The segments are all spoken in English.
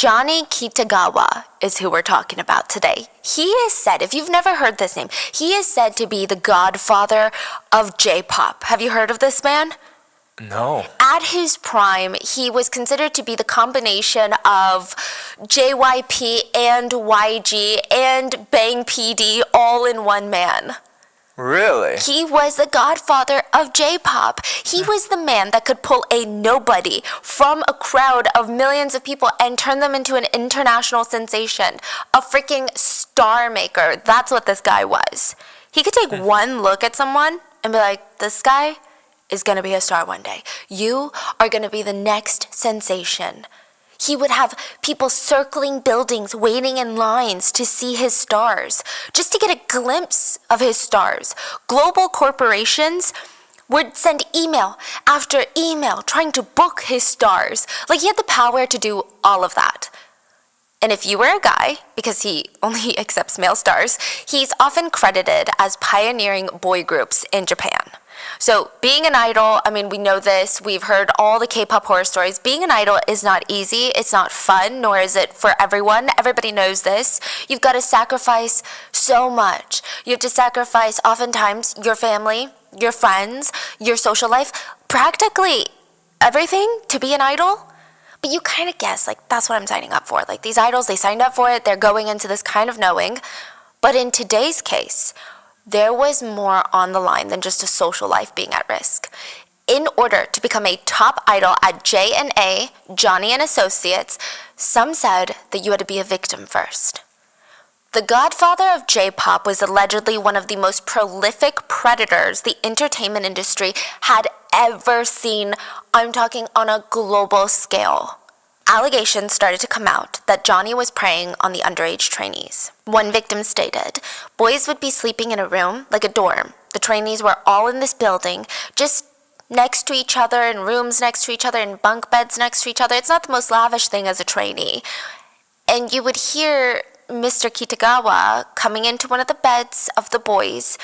Johnny Kitagawa is who we're talking about today. He is said, if you've never heard this name, he is said to be the godfather of J-pop. Have you heard of this man? No. At his prime, he was considered to be the combination of JYP and YG and Bang PD all in one man. Really? He was the godfather of J-pop. He was the man that could pull a nobody from a crowd of millions of people and turn them into an international sensation. A freaking star maker. That's what this guy was. He could take one look at someone and be like, this guy is going to be a star one day. You are going to be the next sensation. He would have people circling buildings, waiting in lines to see his stars, just to get a glimpse of his stars. Global corporations would send email after email trying to book his stars. Like, he had the power to do all of that. And if you were a guy, because he only accepts male stars, he's often credited as pioneering boy groups in Japan. So being an idol, I mean, we know this. We've heard all the K-pop horror stories. Being an idol is not easy. It's not fun, nor is it for everyone. Everybody knows this. You've got to sacrifice so much. You have to sacrifice oftentimes your family, your friends, your social life, practically everything to be an idol. But you kind of guess, like, that's what I'm signing up for. Like, these idols, they signed up for it. They're going into this kind of knowing. But in today's case, there was more on the line than just a social life being at risk. In order to become a top idol at J&A, Johnny and Associates, some said that you had to be a victim first. The godfather of J-pop was allegedly one of the most prolific predators the entertainment industry had ever seen. I'm talking on a global scale. Allegations started to come out that Johnny was preying on the underage trainees. One victim stated, boys would be sleeping in a room, like a dorm. The trainees were all in this building, just next to each other, in rooms next to each other, in bunk beds next to each other. It's not the most lavish thing as a trainee. And you would hear Mr. Kitagawa coming into one of the beds of the boys,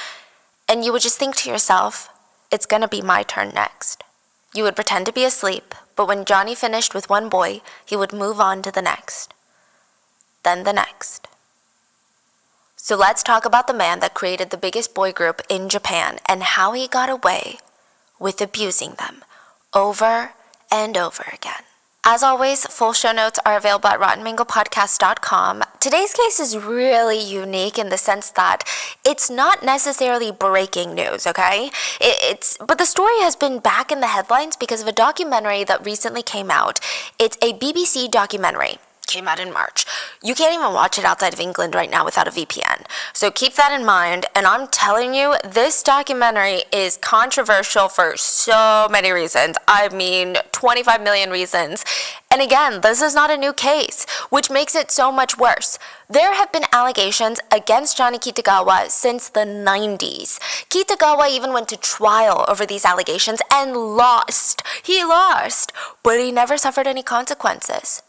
and you would just think to yourself, it's gonna be my turn next. You would pretend to be asleep, but when Johnny finished with one boy, he would move on to the next. Then the next. So let's talk about the man that created the biggest boy group in Japan and how he got away with abusing them over and over again. As always, full show notes are available at rottenmangopodcast.com. Today's case is really unique in the sense that it's not necessarily breaking news, okay? But the story has been back in the headlines because of a documentary that recently came out. It's a BBC documentary. Came out in March. You can't even watch it outside of England right now without a VPN. So keep that in mind. And I'm telling you, this documentary is controversial for so many reasons. I mean, 25 million reasons. And again, this is not a new case, which makes it so much worse. There have been allegations against Johnny Kitagawa since the 90s. Kitagawa even went to trial over these allegations and lost. He lost, but he never suffered any consequences.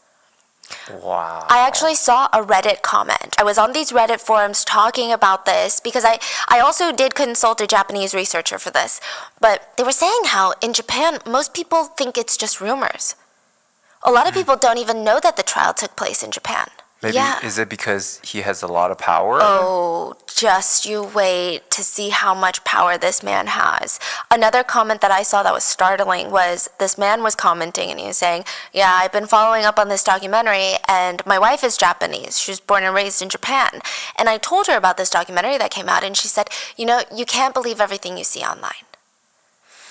Wow. I actually saw a Reddit comment. I was on these Reddit forums talking about this because I also did consult a Japanese researcher for this. But they were saying how in Japan, most people think it's just rumors. A lot of people don't even know that the trial took place in Japan. Maybe, is it because he has a lot of power? Oh, just you wait to see how much power this man has. Another comment that I saw that was startling was this man was commenting and he was saying, yeah, I've been following up on this documentary and my wife is Japanese. She was born and raised in Japan. And I told her about this documentary that came out and she said, you know, you can't believe everything you see online.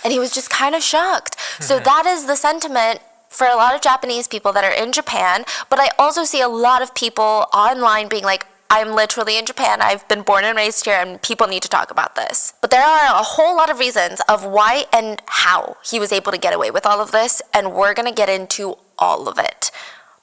And he was just kind of shocked. So that is the sentiment for a lot of Japanese people that are in Japan, but I also see a lot of people online being like, I'm literally in Japan, I've been born and raised here, and people need to talk about this. But there are a whole lot of reasons of why and how he was able to get away with all of this, and we're gonna get into all of it.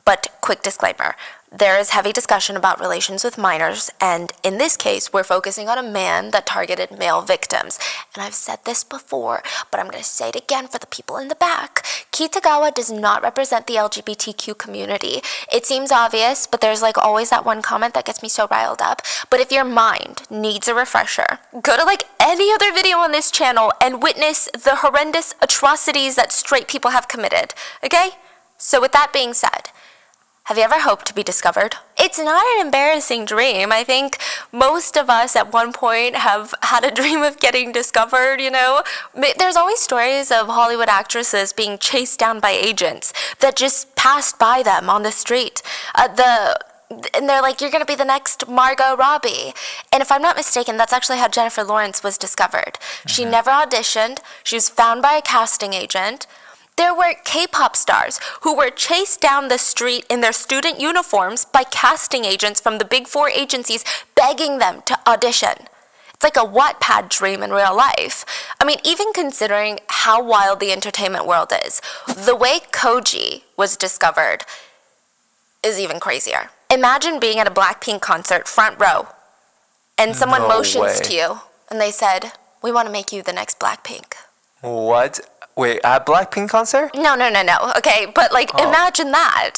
But quick disclaimer, there is heavy discussion about relations with minors, and in this case, we're focusing on a man that targeted male victims. And I've said this before, but I'm going to say it again for the people in the back. Kitagawa does not represent the LGBTQ community. It seems obvious, but there's like always that one comment that gets me so riled up. But if your mind needs a refresher, go to like any other video on this channel and witness the horrendous atrocities that straight people have committed, okay? So with that being said, Have you ever hoped to be discovered? It's not an embarrassing dream. I think most of us at one point have had a dream of getting discovered, you know? There's always stories of Hollywood actresses being chased down by agents that just passed by them on the street. And they're like, you're going to be the next Margot Robbie. And if I'm not mistaken, that's actually how Jennifer Lawrence was discovered. She never auditioned. She was found by a casting agent. There were K-pop stars who were chased down the street in their student uniforms by casting agents from the big four agencies begging them to audition. It's like a Wattpad dream in real life. I mean, even considering how wild the entertainment world is, the way Koji was discovered is even crazier. Imagine being at a Blackpink concert, front row, and someone motions to you, and they said, we want to make you the next Blackpink. What? Wait, at Blackpink concert? No. Okay, but like, imagine that.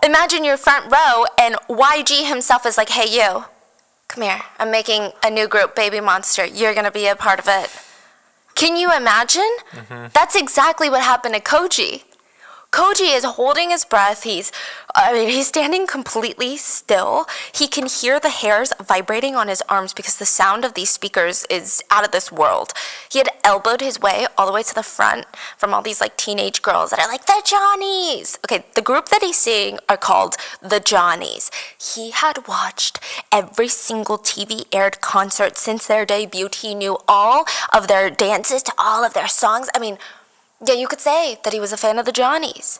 Imagine you're front row, and YG himself is like, hey, you, come here. I'm making a new group, Baby Monster. You're going to be a part of it. Can you imagine? That's exactly what happened to Koji. Koji is holding his breath. He's standing completely still. He can hear the hairs vibrating on his arms because the sound of these speakers is out of this world. He had elbowed his way all the way to the front from all these like teenage girls that are like, the Johnnies. Okay, the group that he's seeing are called the Johnnies. He had watched every single TV aired concert since their debut. He knew all of their dances to all of their songs. I mean, yeah, you could say that he was a fan of the Johnnies.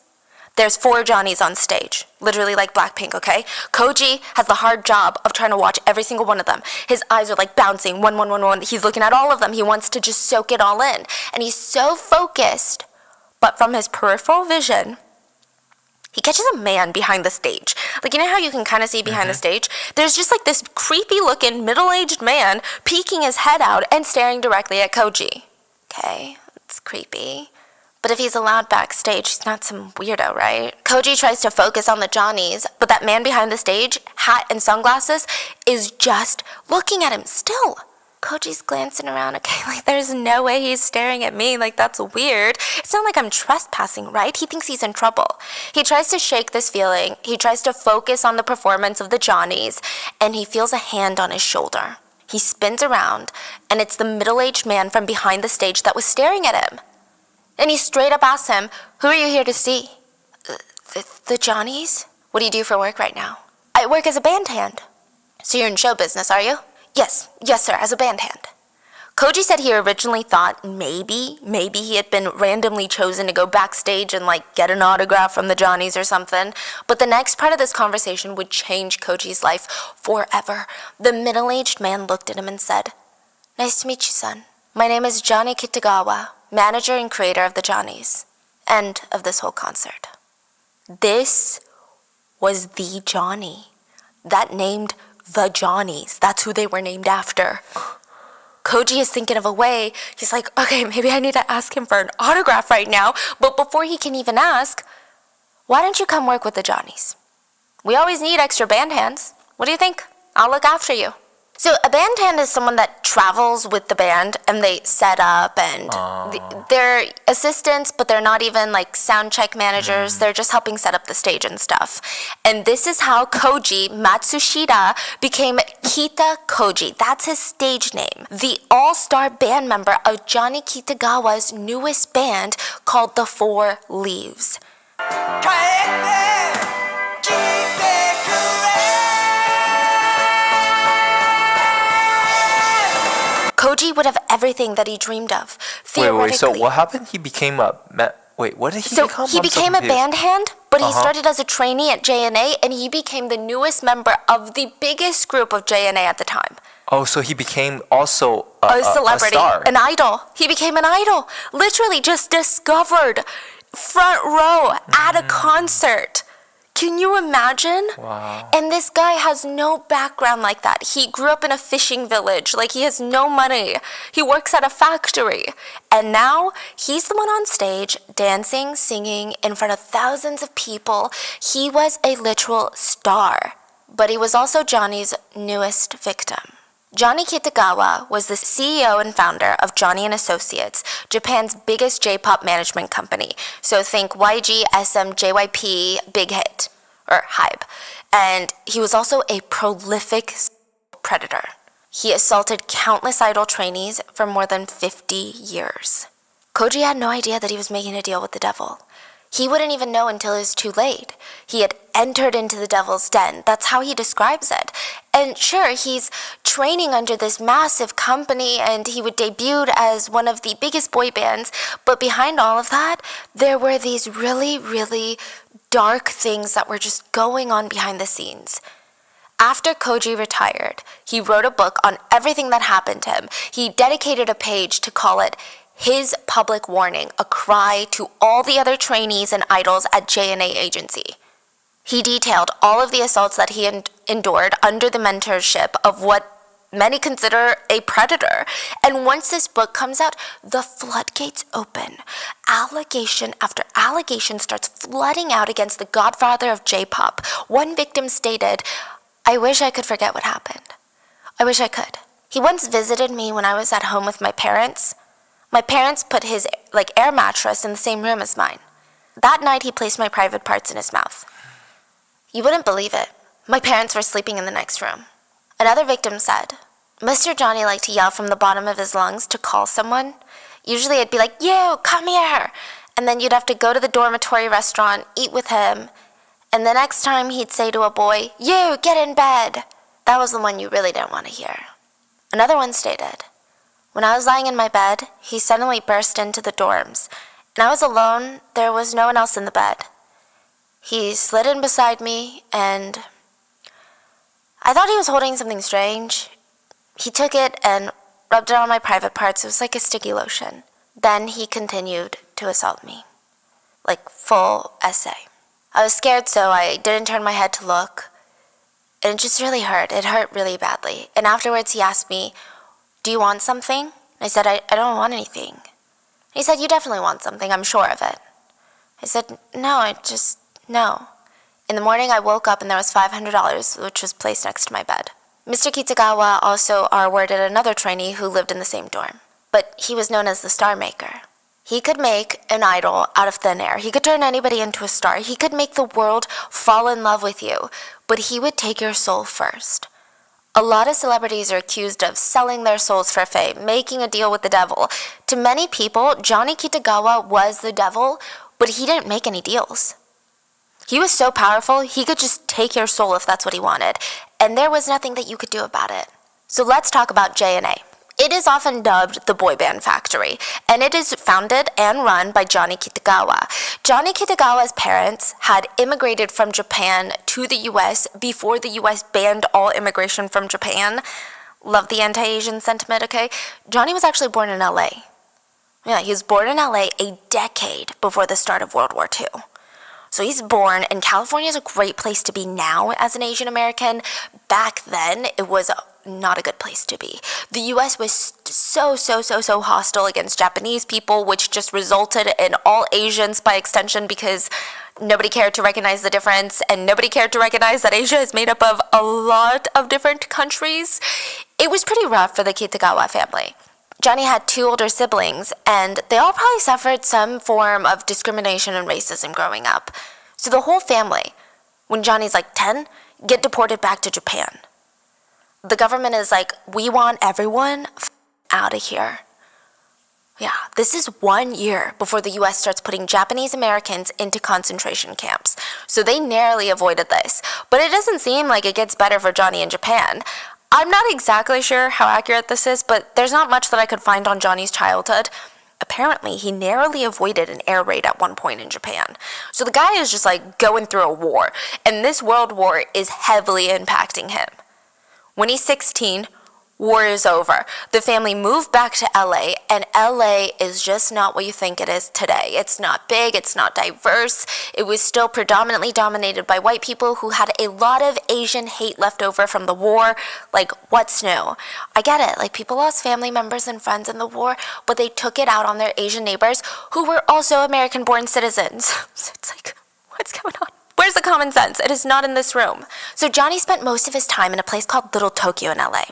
There's 4 Johnnies on stage, literally like Blackpink, okay? Koji has the hard job of trying to watch every single one of them. His eyes are like bouncing, one. He's looking at all of them. He wants to just soak it all in. And he's so focused, but from his peripheral vision, he catches a man behind the stage. Like, you know how you can kind of see behind the stage? There's just like this creepy looking middle-aged man peeking his head out and staring directly at Koji. Okay, it's creepy. But if he's allowed backstage, he's not some weirdo, right? Koji tries to focus on the Johnnies, but that man behind the stage, hat and sunglasses, is just looking at him still. Koji's glancing around, okay, like there's no way he's staring at me, like that's weird. It's not like I'm trespassing, right? He thinks he's in trouble. He tries to shake this feeling, he tries to focus on the performance of the Johnnies, and he feels a hand on his shoulder. He spins around, and it's the middle-aged man from behind the stage that was staring at him. And he straight up asks him, who are you here to see? The Johnnies? What do you do for work right now? I work as a band hand. So you're in show business, are you? Yes, sir, as a band hand. Koji said he originally thought maybe he had been randomly chosen to go backstage and like get an autograph from the Johnnies or something. But the next part of this conversation would change Koji's life forever. The middle-aged man looked at him and said, nice to meet you, son. My name is Johnny Kitagawa, manager and creator of the Johnnies, and of this whole concert. This was the Johnny that named the Johnnies. That's who they were named after. Koji is thinking of a way. He's like, okay, maybe I need to ask him for an autograph right now. But before he can even ask, why don't you come work with the Johnnies? We always need extra band hands. What do you think? I'll look after you. So a band hand is someone that travels with the band and they set up and they're assistants, but they're not even like sound check managers. They're just helping set up the stage and stuff. And this is how Koji Matsushita became Kita Koji. That's his stage name. The all-star band member of Johnny Kitagawa's newest band called the Four Leaves. Koji would have everything that he dreamed of. Wait, so what happened? He became a... what did he become? He became a band hand, but he started as a trainee at JNA, and he became the newest member of the biggest group of JNA at the time. Oh, so he became also a celebrity, a star. An idol. He became an idol. Literally just discovered front row at a concert. Can you imagine? Wow. And this guy has no background like that. He grew up in a fishing village. Like, he has no money. He works at a factory. And now he's the one on stage dancing, singing in front of thousands of people. He was a literal star. But he was also Johnny's newest victim. Johnny Kitagawa was the CEO and founder of Johnny & Associates, Japan's biggest J-pop management company. So think YG, SM, JYP, Big Hit. or Hybe. And he was also a prolific predator. He assaulted countless idol trainees for more than 50 years. Koji had no idea that he was making a deal with the devil. He wouldn't even know until it was too late. He had entered into the devil's den. That's how he describes it. And sure, he's training under this massive company and he would debut as one of the biggest boy bands. But behind all of that, there were these really, really dark things that were just going on behind the scenes. After Koji retired, he wrote a book on everything that happened to him. He dedicated a page to call it His Public Warning, a cry to all the other trainees and idols at J&A Agency. He detailed all of the assaults that he endured under the mentorship of what many consider a predator. And once this book comes out, the floodgates open. Allegation after allegation starts flooding out against the Godfather of J-pop. One victim stated, "I wish I could forget what happened. I wish I could. He once visited me when I was at home with my parents. My parents put his air mattress in the same room as mine. That night he placed my private parts in his mouth. You wouldn't believe it. My parents were sleeping in the next room." Another victim said, "Mr. Johnny liked to yell from the bottom of his lungs to call someone. Usually it'd be like, 'You, come here!' And then you'd have to go to the dormitory restaurant, eat with him. And the next time he'd say to a boy, 'You, get in bed!' That was the one you really didn't want to hear." Another one stated, "When I was lying in my bed, he suddenly burst into the dorms, and I was alone. There was no one else in the bed. He slid in beside me, and I thought he was holding something strange. He took it and rubbed it on my private parts. It was like a sticky lotion. Then he continued to assault me, like full essay. I was scared, so I didn't turn my head to look, and it just really hurt. It hurt really badly. And afterwards, he asked me, 'Do you want something?' And I said, I don't want anything." He said, "You definitely want something, I'm sure of it." I said, No. In the morning, I woke up and there was $500, which was placed next to my bed. Mr. Kitagawa also R-worded another trainee who lived in the same dorm, but he was known as the Star Maker. He could make an idol out of thin air. He could turn anybody into a star. He could make the world fall in love with you, but he would take your soul first. A lot of celebrities are accused of selling their souls for fame, making a deal with the devil. To many people, Johnny Kitagawa was the devil, but he didn't make any deals. He was so powerful, he could just take your soul if that's what he wanted, and there was nothing that you could do about it. So let's talk about J&A. It is often dubbed the boy band factory, and it is founded and run by Johnny Kitagawa. Johnny Kitagawa's parents had immigrated from Japan to the US before the US banned all immigration from Japan. Love the anti-Asian sentiment, okay? Johnny was actually born in LA. Yeah, he was born in LA a decade before the start of World War II. So he's born, and California is a great place to be now as an Asian American. Back then, it was not a good place to be. The US was so hostile against Japanese people, which just resulted in all Asians by extension, because nobody cared to recognize the difference, and nobody cared to recognize that Asia is made up of a lot of different countries. It was pretty rough for the Kitagawa family. Johnny had 2 older siblings, and they all probably suffered some form of discrimination and racism growing up. So the whole family, when Johnny's like 10, get deported back to Japan. The government is like, "We want everyone out of here." Yeah, this is 1 year before the US starts putting Japanese Americans into concentration camps. So they narrowly avoided this. But it doesn't seem like it gets better for Johnny in Japan. I'm not exactly sure how accurate this is, but there's not much that I could find on Johnny's childhood. Apparently, he narrowly avoided an air raid at one point in Japan. So the guy is just like going through a war, and this world war is heavily impacting him. When he's 16, war is over. The family moved back to LA, and LA is just not what you think it is today. It's not big, it's not diverse. It was still predominantly dominated by white people who had a lot of Asian hate left over from the war. Like, what's new? I get it, like people lost family members and friends in the war, but they took it out on their Asian neighbors who were also American-born citizens. So it's like, what's going on? Where's the common sense? It is not in this room. So Johnny spent most of his time in a place called Little Tokyo in LA.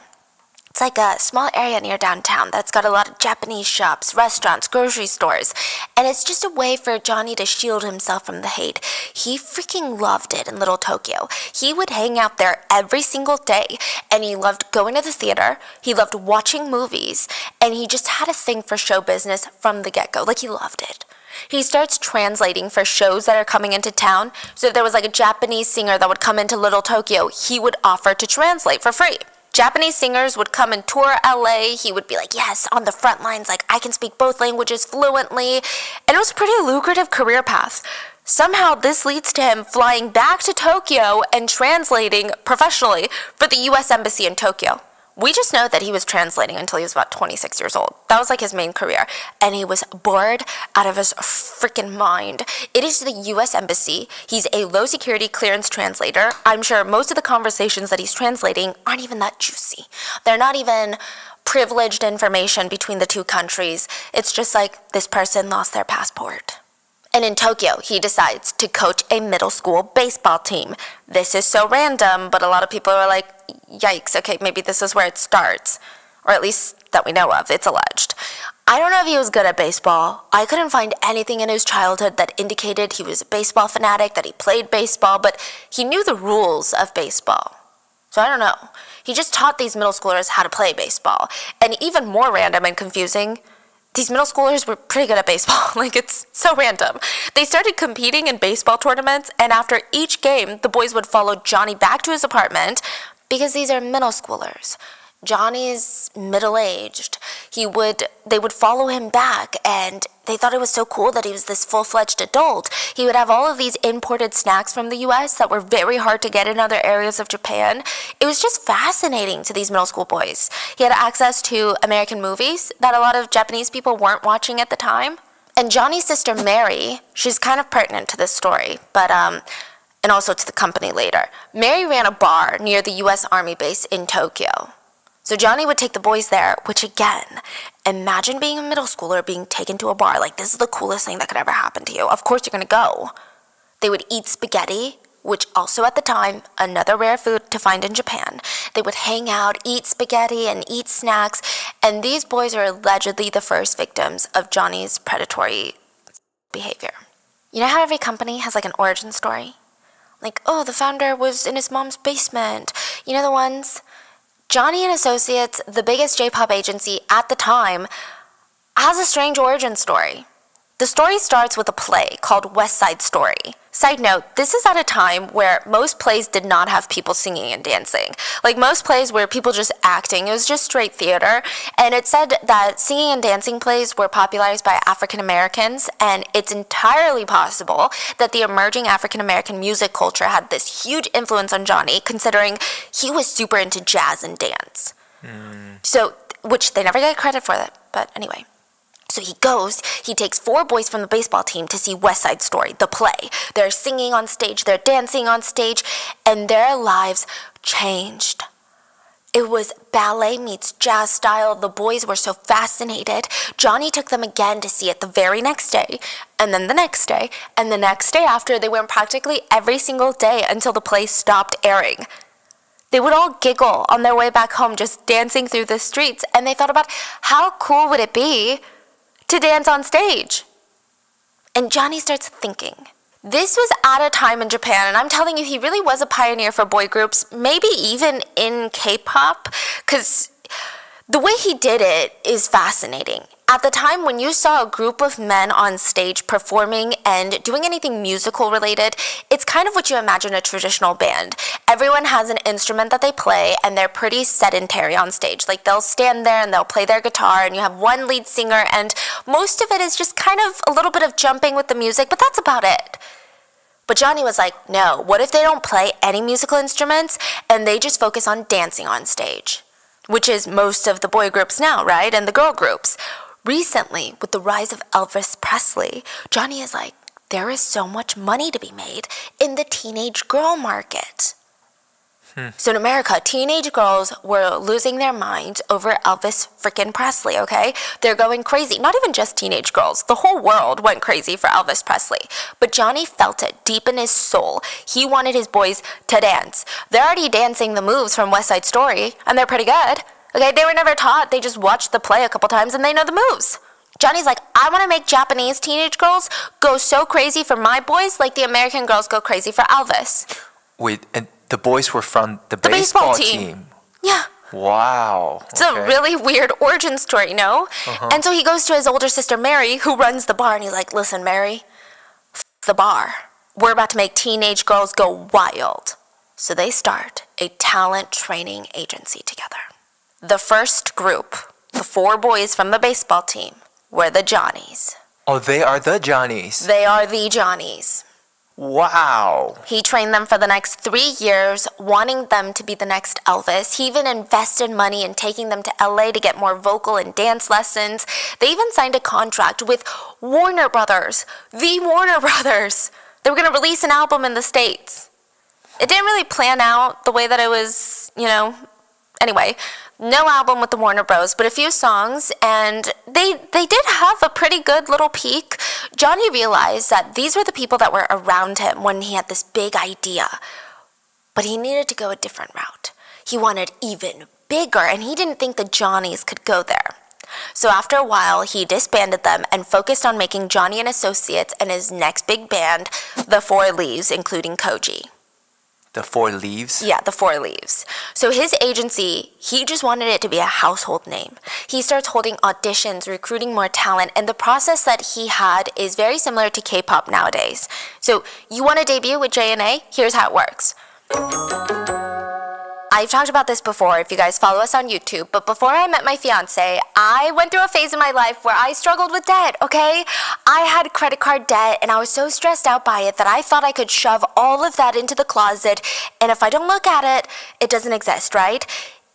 It's like a small area near downtown that's got a lot of Japanese shops, restaurants, grocery stores, and it's just a way for Johnny to shield himself from the hate. He freaking loved it in Little Tokyo. He would hang out there every single day, and he loved going to the theater, he loved watching movies, and he just had a thing for show business from the get-go. Like, he loved it. He starts translating for shows that are coming into town, so if there was like a Japanese singer that would come into Little Tokyo, he would offer to translate for free. Japanese singers would come and tour LA. He would be like, yes, on the front lines, like, I can speak both languages fluently. And it was a pretty lucrative career path. Somehow this leads to him flying back to Tokyo and translating professionally for the US Embassy in Tokyo. We just know that he was translating until he was about 26 years old. That was like his main career. And he was bored out of his freaking mind. It is the US Embassy. He's a low security clearance translator. I'm sure most of the conversations that he's translating aren't even that juicy. They're not even privileged information between the two countries. It's just like this person lost their passport. And in Tokyo, he decides to coach a middle school baseball team. This is so random, but a lot of people are like, yikes, okay, maybe this is where it starts. Or at least that we know of, it's alleged. I don't know if he was good at baseball. I couldn't find anything in his childhood that indicated he was a baseball fanatic, that he played baseball, but he knew the rules of baseball. So I don't know. He just taught these middle schoolers how to play baseball. And even more random and confusing, these middle schoolers were pretty good at baseball. Like, it's so random. They started competing in baseball tournaments, and after each game, the boys would follow Johnny back to his apartment because these are middle schoolers. Johnny's middle-aged. They would follow him back, and they thought it was so cool that he was this full-fledged adult. He would have all of these imported snacks from the US that were very hard to get in other areas of Japan. It was just fascinating to these middle school boys. He had access to American movies that a lot of Japanese people weren't watching at the time. And Johnny's sister Mary, she's kind of pertinent to this story, but and also to the company later. Mary ran a bar near the US Army base in Tokyo. So Johnny would take the boys there, which again, imagine being a middle schooler being taken to a bar. Like, this is the coolest thing that could ever happen to you. Of course you're gonna go. They would eat spaghetti, which also at the time, another rare food to find in Japan. They would hang out, eat spaghetti, and eat snacks, and these boys are allegedly the first victims of Johnny's predatory behavior. You know how every company has like an origin story? Like, oh, the founder was in his mom's basement. You know the ones? Johnny and Associates, the biggest J-pop agency at the time, has a strange origin story. The story starts with a play called West Side Story. Side note, this is at a time where most plays did not have people singing and dancing. Like, most plays were people just acting. It was just straight theater. And it said that singing and dancing plays were popularized by African Americans, and it's entirely possible that the emerging African American music culture had this huge influence on Johnny, considering he was super into jazz and dance. So, which they never get credit for that, but anyway. So he takes 4 boys from the baseball team to see West Side Story, the play. They're singing on stage, they're dancing on stage, and their lives changed. It was ballet meets jazz style. The boys were so fascinated. Johnny took them again to see it the very next day, and then the next day, and the next day after. They went practically every single day until the play stopped airing. They would all giggle on their way back home just dancing through the streets, and they thought about how cool would it be to dance on stage. And Johnny starts thinking. This was at a time in Japan, and I'm telling you, he really was a pioneer for boy groups, maybe even in K-pop, because the way he did it is fascinating. At the time, when you saw a group of men on stage performing and doing anything musical related, it's kind of what you imagine a traditional band. Everyone has an instrument that they play, and they're pretty sedentary on stage. Like, they'll stand there and they'll play their guitar, and you have one lead singer, and most of it is just kind of a little bit of jumping with the music, but that's about it. But Johnny was like, no, what if they don't play any musical instruments and they just focus on dancing on stage? Which is most of the boy groups now, right? And the girl groups. Recently, with the rise of Elvis Presley, Johnny is like, there is so much money to be made in the teenage girl market. So in America, teenage girls were losing their minds over Elvis freaking Presley, okay? They're going crazy. Not even just teenage girls. The whole world went crazy for Elvis Presley. But Johnny felt it deep in his soul. He wanted his boys to dance. They're already dancing the moves from West Side Story, and they're pretty good. Okay, they were never taught. They just watched the play a couple times and they know the moves. Johnny's like, I want to make Japanese teenage girls go so crazy for my boys like the American girls go crazy for Elvis. Wait, and the boys were from the baseball baseball team. team. Yeah. Wow. It's a really weird origin story, no? And so he goes to his older sister, Mary, who runs the bar, and he's like, listen, Mary, the bar. We're about to make teenage girls go wild. So they start a talent training agency together. The first group, the 4 boys from the baseball team, were the Johnnies. Oh, they are the Johnnies. They are the Johnnies. Wow. He trained them for the next 3 years, wanting them to be the next Elvis. He even invested money in taking them to LA to get more vocal and dance lessons. They even signed a contract with Warner Brothers, the Warner Brothers. They were going to release an album in the States. It didn't really plan out the way that it was, Anyway, no album with the Warner Bros, but a few songs, and they did have a pretty good little peak. Johnny realized that these were the people that were around him when he had this big idea, but he needed to go a different route. He wanted even bigger, and he didn't think the Johnnies could go there. So after a while, he disbanded them and focused on making Johnny and Associates and his next big band, the 4 Leaves, including Koji. The 4 Leaves? Yeah, the 4 Leaves. So his agency, he just wanted it to be a household name. He starts holding auditions, recruiting more talent, and the process that he had is very similar to K-pop nowadays. So you want to debut with JNA? Here's how it works. I've talked about this before if you guys follow us on YouTube, but before I met my fiance, I went through a phase in my life where I struggled with debt, okay? I had credit card debt and I was so stressed out by it that I thought I could shove all of that into the closet, and if I don't look at it, it doesn't exist, right?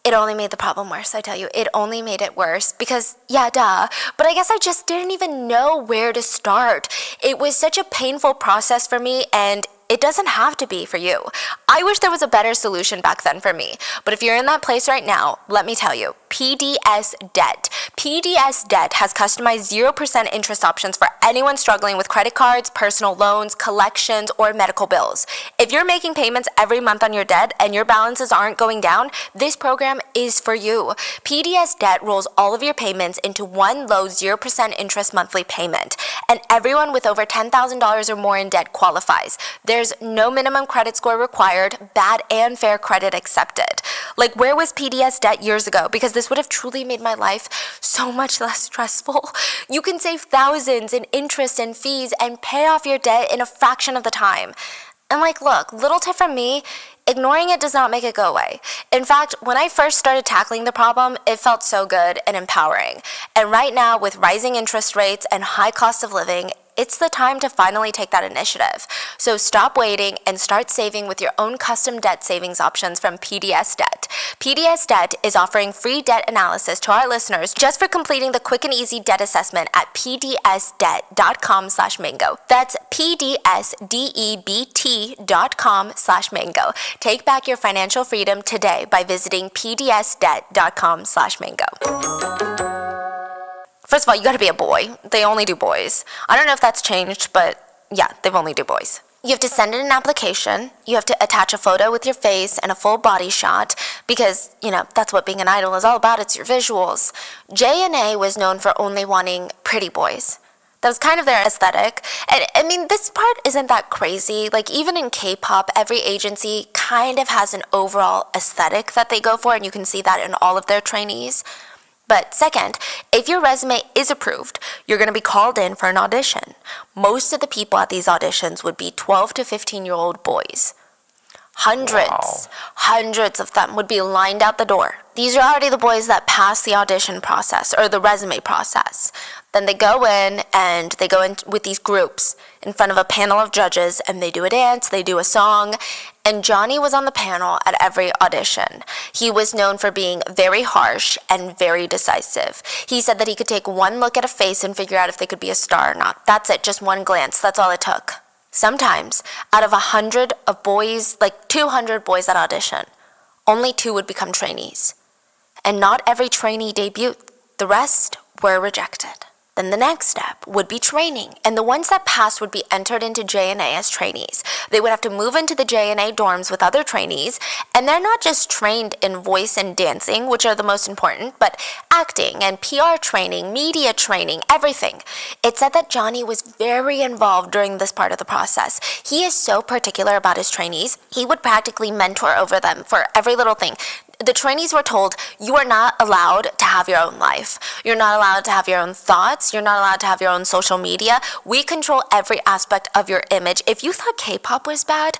It only made the problem worse, I tell you. It only made it worse because, yeah, duh. But I guess I just didn't even know where to start. It was such a painful process for me, and it doesn't have to be for you. I wish there was a better solution back then for me. But if you're in that place right now, let me tell you, PDS Debt. PDS Debt has customized 0% interest options for anyone struggling with credit cards, personal loans, collections, or medical bills. If you're making payments every month on your debt and your balances aren't going down, this program is for you. PDS Debt rolls all of your payments into one low 0% interest monthly payment. And everyone with over $10,000 or more in debt qualifies. There's no minimum credit score required, bad and fair credit accepted. Like, where was PDS Debt years ago? Because this would have truly made my life so much less stressful. You can save thousands in interest and fees and pay off your debt in a fraction of the time. And look, little tip from me, ignoring it does not make it go away. In fact, when I first started tackling the problem, it felt so good and empowering. And right now, with rising interest rates and high cost of living, it's the time to finally take that initiative. So stop waiting and start saving with your own custom debt savings options from PDS Debt. PDS Debt is offering free debt analysis to our listeners just for completing the quick and easy debt assessment at pdsdebt.com/mango. That's pdsdebt.com/mango. Take back your financial freedom today by visiting pdsdebt.com/mango. First of all, you gotta be a boy. They only do boys. I don't know if that's changed, but yeah, they only do boys. You have to send in an application. You have to attach a photo with your face and a full body shot because, that's what being an idol is all about. It's your visuals. JNA was known for only wanting pretty boys. That was kind of their aesthetic. And I mean, this part isn't that crazy. Even in K-pop, every agency kind of has an overall aesthetic that they go for, and you can see that in all of their trainees. But second, if your resume is approved, you're going to be called in for an audition. Most of the people at these auditions would be 12 to 15-year-old boys. Hundreds of them would be lined out the door. These are already the boys that pass the audition process or the resume process. Then they go in and they go in with these groups in front of a panel of judges, and they do a dance, they do a song, and Johnny was on the panel at every audition. He was known for being very harsh and very decisive. He said that he could take one look at a face and figure out if they could be a star or not. That's it, just one glance, that's all it took. Sometimes, out of 100 of boys, 200 boys that audition, only 2 would become trainees. And not every trainee debuted. The rest were rejected. Then the next step would be training, and the ones that passed would be entered into J&A as trainees. They would have to move into the J&A dorms with other trainees, and they're not just trained in voice and dancing, which are the most important, but acting and PR training, media training, everything. It said that Johnny was very involved during this part of the process. He is so particular about his trainees. He would practically mentor over them for every little thing. The trainees were told, you are not allowed to have your own life. You're not allowed to have your own thoughts. You're not allowed to have your own social media. We control every aspect of your image. If you thought K-pop was bad,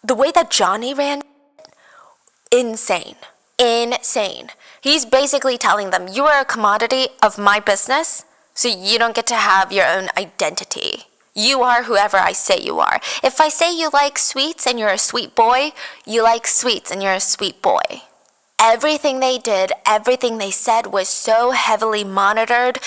the way that Johnny ran, insane. Insane. He's basically telling them, you are a commodity of my business, so you don't get to have your own identity. You are whoever I say you are. If I say you like sweets and you're a sweet boy, you like sweets and you're a sweet boy. Everything they did, everything they said was so heavily monitored.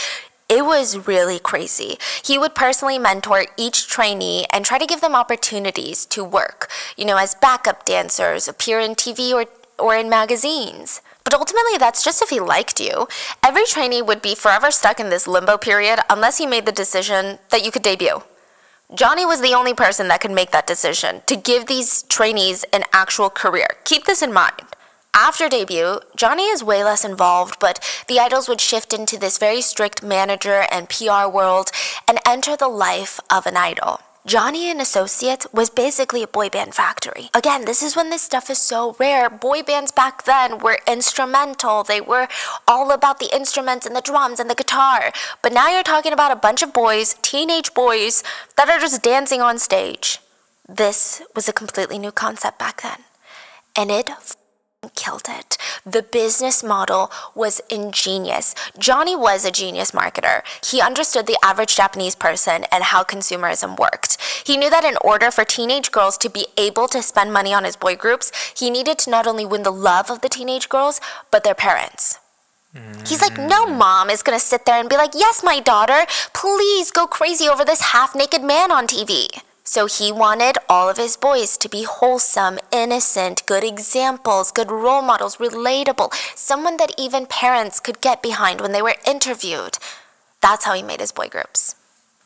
It was really crazy. He would personally mentor each trainee and try to give them opportunities to work, as backup dancers, appear in TV or in magazines. But ultimately, that's just if he liked you. Every trainee would be forever stuck in this limbo period unless he made the decision that you could debut. Johnny was the only person that could make that decision to give these trainees an actual career. Keep this in mind. After debut, Johnny is way less involved, but the idols would shift into this very strict manager and PR world and enter the life of an idol. Johnny and Associates was basically a boy band factory. Again, this is when this stuff is so rare. Boy bands back then were instrumental. They were all about the instruments and the drums and the guitar. But now you're talking about a bunch of boys, teenage boys, that are just dancing on stage. This was a completely new concept back then. And it killed it. The business model was ingenious. Johnny was a genius marketer. He understood the average Japanese person and how consumerism worked. He knew that in order for teenage girls to be able to spend money on his boy groups, he needed to not only win the love of the teenage girls, but their parents. He's like, no mom is gonna sit there and be like, yes, my daughter, please go crazy over this half-naked man on TV. So he wanted all of his boys to be wholesome, innocent, good examples, good role models, relatable, someone that even parents could get behind when they were interviewed. That's how he made his boy groups.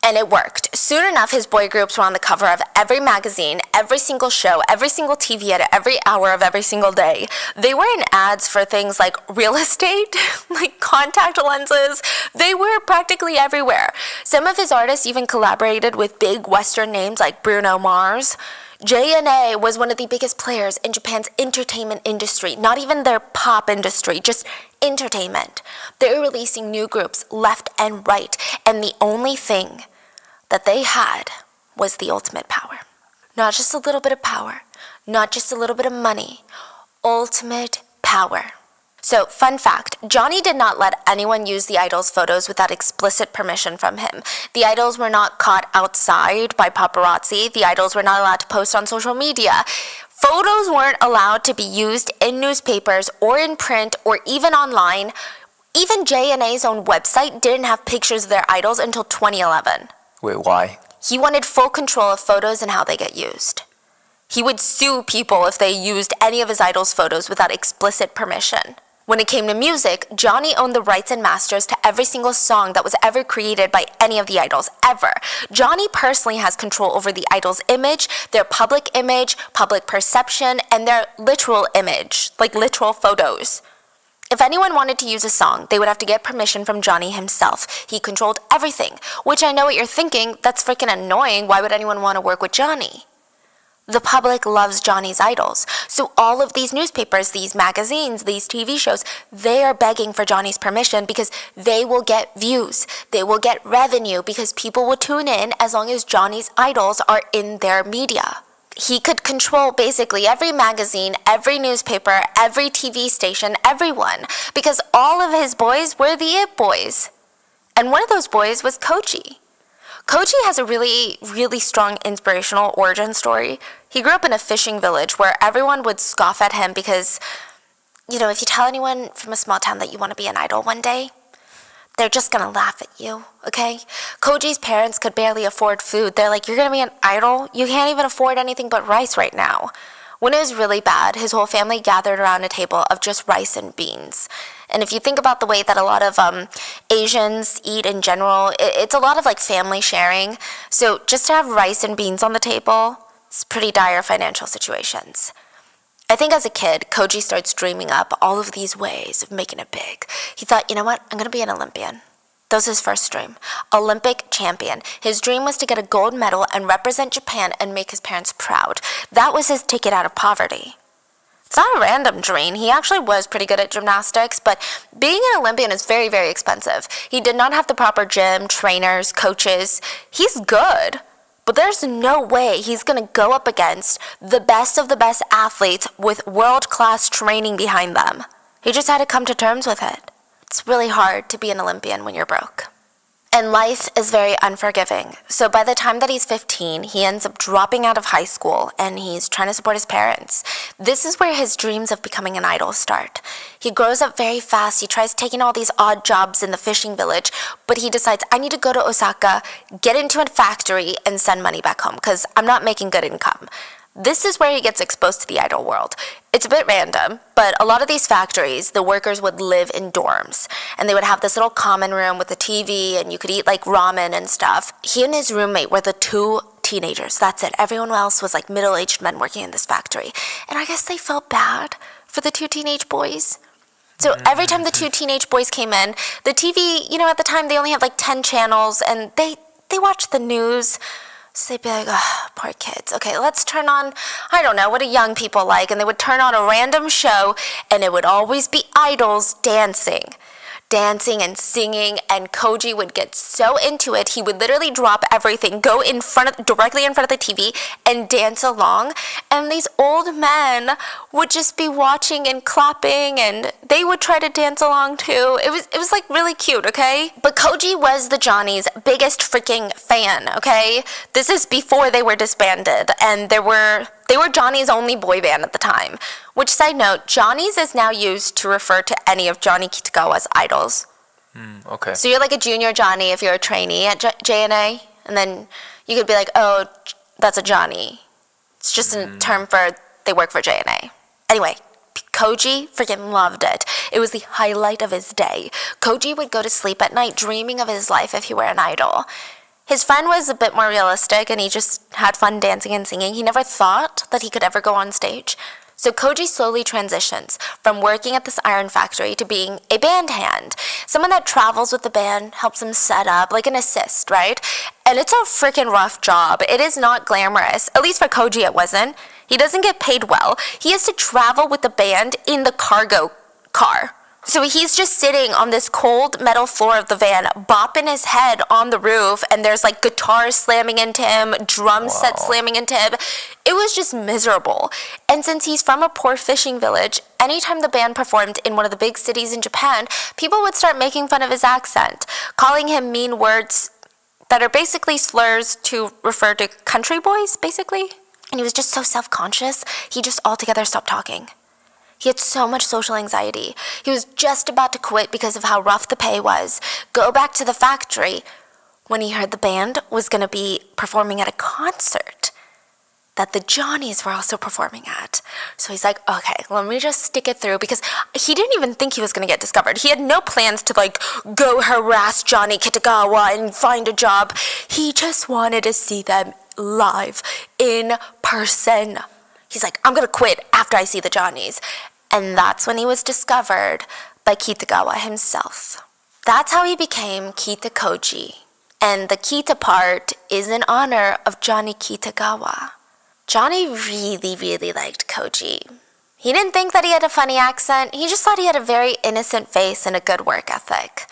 And it worked. Soon enough, his boy groups were on the cover of every magazine, every single show, every single TV at every hour of every single day. They were in ads for things like real estate, like contact lenses. They were practically everywhere. Some of his artists even collaborated with big Western names like Bruno Mars. J&A was one of the biggest players in Japan's entertainment industry, not even their pop industry, just entertainment. They were releasing new groups left and right, and the only thing that they had was the ultimate power. Not just a little bit of power, not just a little bit of money, ultimate power. So, fun fact, Johnny did not let anyone use the idols' photos without explicit permission from him. The idols were not caught outside by paparazzi. The idols were not allowed to post on social media. Photos weren't allowed to be used in newspapers or in print or even online. Even J&A's own website didn't have pictures of their idols until 2011. Wait, why? He wanted full control of photos and how they get used. He would sue people if they used any of his idols' photos without explicit permission. When it came to music, Johnny owned the rights and masters to every single song that was ever created by any of the idols, ever. Johnny personally has control over the idols' image, their public image, public perception, and their literal image, like literal photos. If anyone wanted to use a song, they would have to get permission from Johnny himself. He controlled everything, which I know what you're thinking, that's freaking annoying. Why would anyone want to work with Johnny? The public loves Johnny's idols. So all of these newspapers, these magazines, these TV shows, they are begging for Johnny's permission because they will get views. They will get revenue because people will tune in as long as Johnny's idols are in their media. He could control basically every magazine, every newspaper, every TV station, everyone, because all of his boys were the it boys. And one of those boys was Koji. Koji has a really, really strong inspirational origin story. He grew up in a fishing village where everyone would scoff at him because, if you tell anyone from a small town that you want to be an idol one day, they're just gonna laugh at you, okay? Koji's parents could barely afford food. They're like, you're gonna be an idol? You can't even afford anything but rice right now. When it was really bad, his whole family gathered around a table of just rice and beans. And if you think about the way that a lot of Asians eat in general, it's a lot of like family sharing. So just to have rice and beans on the table, it's pretty dire financial situations. I think as a kid, Koji starts dreaming up all of these ways of making it big. He thought, you know what, I'm going to be an Olympian. That was his first dream. Olympic champion. His dream was to get a gold medal and represent Japan and make his parents proud. That was his ticket out of poverty. It's not a random dream. He actually was pretty good at gymnastics, but being an Olympian is very, very expensive. He did not have the proper gym, trainers, coaches. He's good, but there's no way he's going to go up against the best of the best athletes with world-class training behind them. He just had to come to terms with it. It's really hard to be an Olympian when you're broke. And life is very unforgiving. So by the time that he's 15, he ends up dropping out of high school and he's trying to support his parents. This is where his dreams of becoming an idol start. He grows up very fast. He tries taking all these odd jobs in the fishing village, but he decides, I need to go to Osaka, get into a factory, and send money back home because I'm not making good income. This is where he gets exposed to the idol world. It's a bit random, but a lot of these factories, the workers would live in dorms, and they would have this little common room with a TV, and you could eat like ramen and stuff. He and his roommate were the two teenagers. That's it. Everyone else was like middle-aged men working in this factory. And I guess they felt bad for the two teenage boys. So every time the two teenage boys came in, the TV, at the time they only had like 10 channels, and they watched the news. So they'd be like, oh, poor kids. Okay, let's turn on, I don't know, what do young people like? And they would turn on a random show, and it would always be idols dancing and singing, and Koji would get so into it, he would literally drop everything, go directly in front of the TV, and dance along. And these old men would just be watching and clapping, and they would try to dance along too. It was like really cute, okay? But Koji was the Johnny's biggest freaking fan, okay? This is before they were disbanded, and they were Johnny's only boy band at the time. Which, side note, Johnny's is now used to refer to any of Johnny Kitagawa's idols. Okay. So you're like a junior Johnny if you're a trainee at JNA, and then you could be like, oh, that's a Johnny. It's just a term for they work for JNA. Anyway, Koji freaking loved it. It was the highlight of his day. Koji would go to sleep at night dreaming of his life if he were an idol. His friend was a bit more realistic, and he just had fun dancing and singing. He never thought that he could ever go on stage. So Koji slowly transitions from working at this iron factory to being a band hand. Someone that travels with the band, helps them set up, like an assist, right? And it's a freaking rough job. It is not glamorous. At least for Koji it wasn't. He doesn't get paid well. He has to travel with the band in the cargo car. So he's just sitting on this cold metal floor of the van, bopping his head on the roof, and there's like guitars slamming into him, drum sets slamming into him. It was just miserable. And since he's from a poor fishing village, anytime the band performed in one of the big cities in Japan, people would start making fun of his accent, calling him mean words that are basically slurs to refer to country boys, basically. And he was just so self-conscious, he just altogether stopped talking. He had so much social anxiety. He was just about to quit because of how rough the pay was, go back to the factory, when he heard the band was going to be performing at a concert that the Johnnies were also performing at. So he's like, okay, let me just stick it through, because he didn't even think he was going to get discovered. He had no plans to like go harass Johnny Kitagawa and find a job. He just wanted to see them live in person. He's like, I'm going to quit after I see the Johnnies. And that's when he was discovered by Kitagawa himself. That's how he became Kita Koji. And the Kita part is in honor of Johnny Kitagawa. Johnny really, really liked Koji. He didn't think that he had a funny accent. He just thought he had a very innocent face and a good work ethic.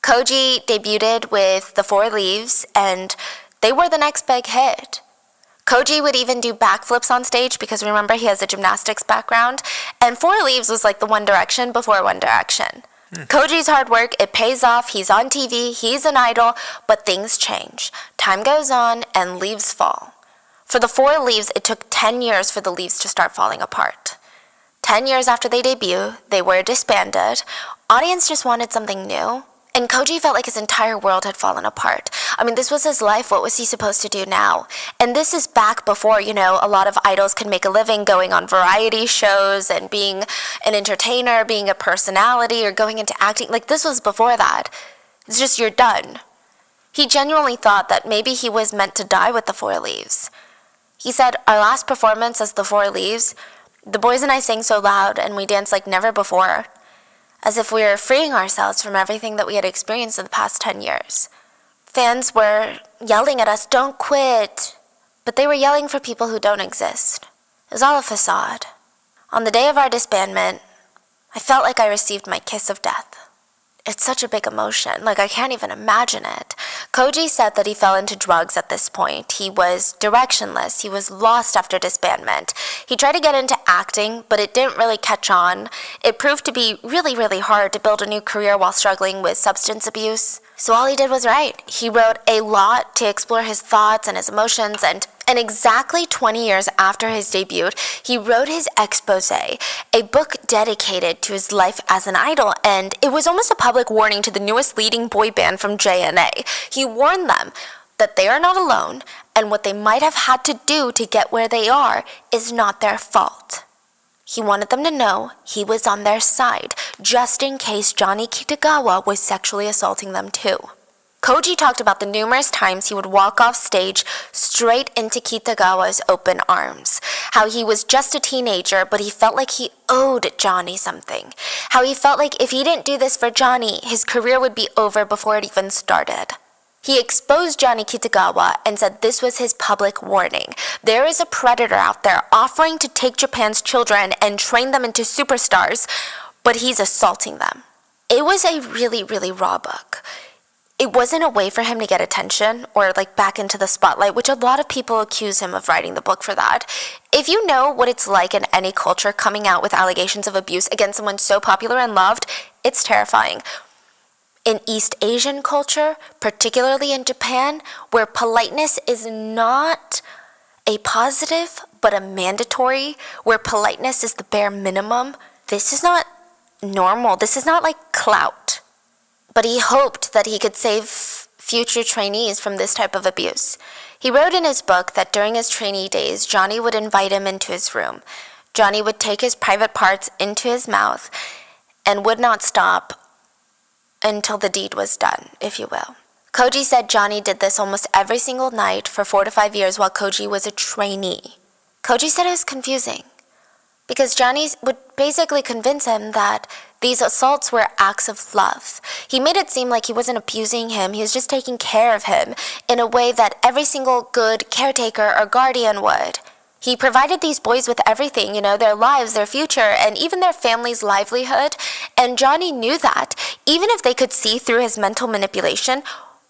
Koji debuted with the Four Leaves, and they were the next big hit. Koji would even do backflips on stage because remember he has a gymnastics background, and Four Leaves was like the One Direction before One Direction. Koji's hard work, it pays off, he's on TV, he's an idol, but things change. Time goes on and leaves fall. For the Four Leaves, it took 10 years for the leaves to start falling apart. 10 years after they debut, they were disbanded. Audience just wanted something new, And Koji felt like his entire world had fallen apart. I mean, this was his life. What was he supposed to do now? And this is back before, a lot of idols can make a living going on variety shows and being an entertainer, being a personality, or going into acting. Like, this was before that. It's just, you're done. He genuinely thought that maybe he was meant to die with the Four Leaves. He said, our last performance as the Four Leaves, the boys and I sang so loud and we danced like never before, as if we were freeing ourselves from everything that we had experienced in the past 10 years. Fans were yelling at us, don't quit. But they were yelling for people who don't exist. It was all a facade. On the day of our disbandment, I felt like I received my kiss of death. It's such a big emotion, like I can't even imagine it. Koji said that he fell into drugs at this point. He was directionless. He was lost after disbandment. He tried to get into acting, but it didn't really catch on. It proved to be really, really hard to build a new career while struggling with substance abuse. So all he did was write. He wrote a lot to explore his thoughts and his emotions, and exactly 20 years after his debut, he wrote his expose, a book dedicated to his life as an idol, and it was almost a public warning to the newest leading boy band from JNA. He warned them that they are not alone, and what they might have had to do to get where they are is not their fault. He wanted them to know he was on their side, just in case Johnny Kitagawa was sexually assaulting them too. Koji talked about the numerous times he would walk off stage straight into Kitagawa's open arms. How he was just a teenager, but he felt like he owed Johnny something. How he felt like if he didn't do this for Johnny, his career would be over before it even started. He exposed Johnny Kitagawa and said this was his public warning. There is a predator out there offering to take Japan's children and train them into superstars, but he's assaulting them. It was a really, really raw book. It wasn't a way for him to get attention or back into the spotlight, which a lot of people accuse him of writing the book for that. If you know what it's like in any culture coming out with allegations of abuse against someone so popular and loved, it's terrifying. In East Asian culture, particularly in Japan, where politeness is not a positive but a mandatory, where politeness is the bare minimum, this is not normal. This is not like clout. But he hoped that he could save future trainees from this type of abuse. He wrote in his book that during his trainee days, Johnny would invite him into his room. Johnny would take his private parts into his mouth and would not stop until the deed was done, if you will. Koji said Johnny did this almost every single night for 4 to 5 years while Koji was a trainee. Koji said it was confusing because Johnny would basically convince him that these assaults were acts of love. He made it seem like he wasn't abusing him, he was just taking care of him in a way that every single good caretaker or guardian would. He provided these boys with everything, their lives, their future, and even their family's livelihood. And Johnny knew that. Even if they could see through his mental manipulation,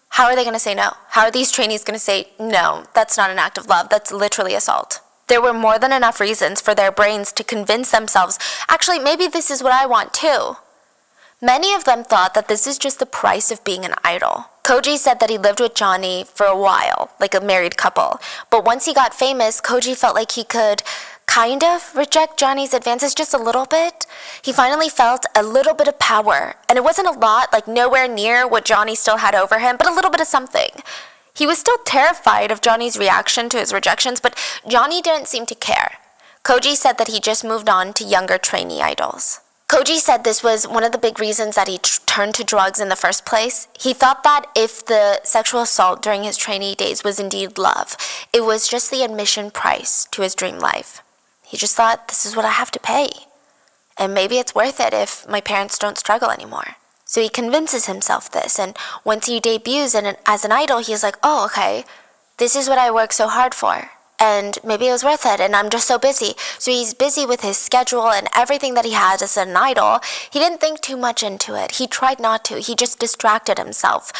how are they going to say no? How are these trainees going to say, no, that's not an act of love, that's literally assault? There were more than enough reasons for their brains to convince themselves, actually, maybe this is what I want too. Many of them thought that this is just the price of being an idol. Koji said that he lived with Johnny for a while, like a married couple. But once he got famous, Koji felt like he could kind of reject Johnny's advances just a little bit. He finally felt a little bit of power. And it wasn't a lot, nowhere near what Johnny still had over him, but a little bit of something. He was still terrified of Johnny's reaction to his rejections, but Johnny didn't seem to care. Koji said that he just moved on to younger trainee idols. Koji said this was one of the big reasons that he turned to drugs in the first place. He thought that if the sexual assault during his trainee days was indeed love, it was just the admission price to his dream life. He just thought, this is what I have to pay. And maybe it's worth it if my parents don't struggle anymore. So he convinces himself this, and once he debuts as an idol, he's like, oh, okay, this is what I worked so hard for. And maybe it was worth it, and I'm just so busy. So he's busy with his schedule and everything that he had as an idol. He didn't think too much into it. He tried not to. He just distracted himself.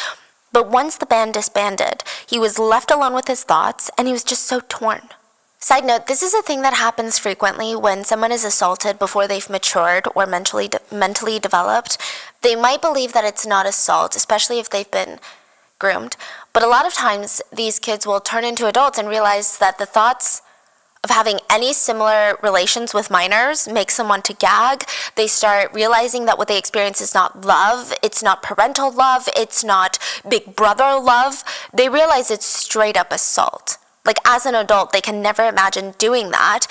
But once the band disbanded, he was left alone with his thoughts, and he was just so torn. Side note, this is a thing that happens frequently when someone is assaulted before they've matured or mentally developed. They might believe that it's not assault, especially if they've been groomed. But a lot of times, these kids will turn into adults and realize that the thoughts of of having any similar relations with minors makes them want to gag. They start realizing that what they experience is not love, it's not parental love, it's not big brother love. They realize it's straight up assault. Like, as an adult, they can never imagine doing that,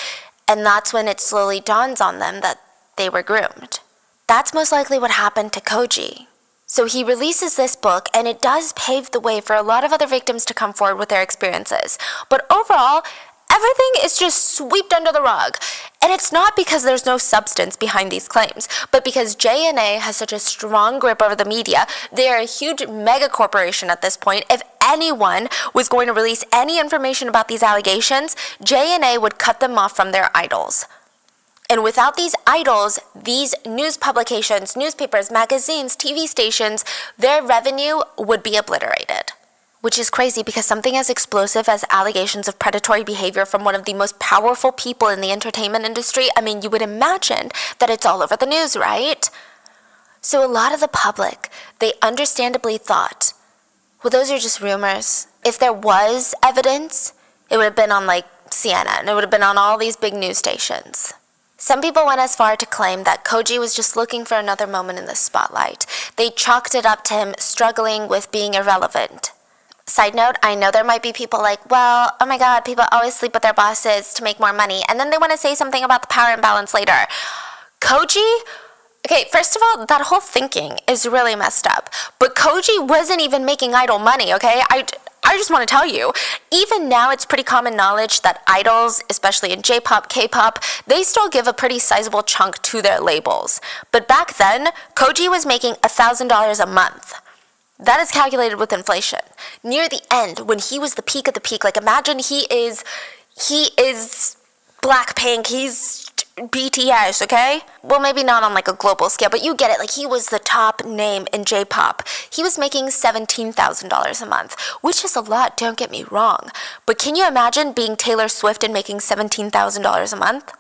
and that's when it slowly dawns on them that they were groomed. That's most likely what happened to Koji. So he releases this book, and it does pave the way for a lot of other victims to come forward with their experiences. But overall, everything is just swept under the rug. And it's not because there's no substance behind these claims, but because JNA has such a strong grip over the media. They are a huge mega corporation at this point. If anyone was going to release any information about these allegations, JNA would cut them off from their idols. And without these idols, these news publications, newspapers, magazines, TV stations, their revenue would be obliterated. Which is crazy because something as explosive as allegations of predatory behavior from one of the most powerful people in the entertainment industry, I mean, you would imagine that it's all over the news, right? So a lot of the public, they understandably thought, well, those are just rumors. If there was evidence, it would have been on like CNN, it would have been on all these big news stations. Some people went as far to claim that Koji was just looking for another moment in the spotlight. They chalked it up to him struggling with being irrelevant. Side note, I know there might be people like, well, oh my god, people always sleep with their bosses to make more money, and then they want to say something about the power imbalance later. Koji? Okay, first of all, that whole thinking is really messed up. But Koji wasn't even making idol money, okay? I just want to tell you, even now it's pretty common knowledge that idols, especially in J-pop, K-pop, they still give a pretty sizable chunk to their labels. But back then, Koji was making $1,000 a month. That is calculated with inflation. Near the end, when he was the peak of the peak, like imagine he is Blackpink, he's BTS, okay? Well, maybe not on like a global scale, but you get it. Like, he was the top name in J-pop. He was making $17,000 a month, which is a lot, don't get me wrong. But can you imagine being Taylor Swift and making $17,000 a month?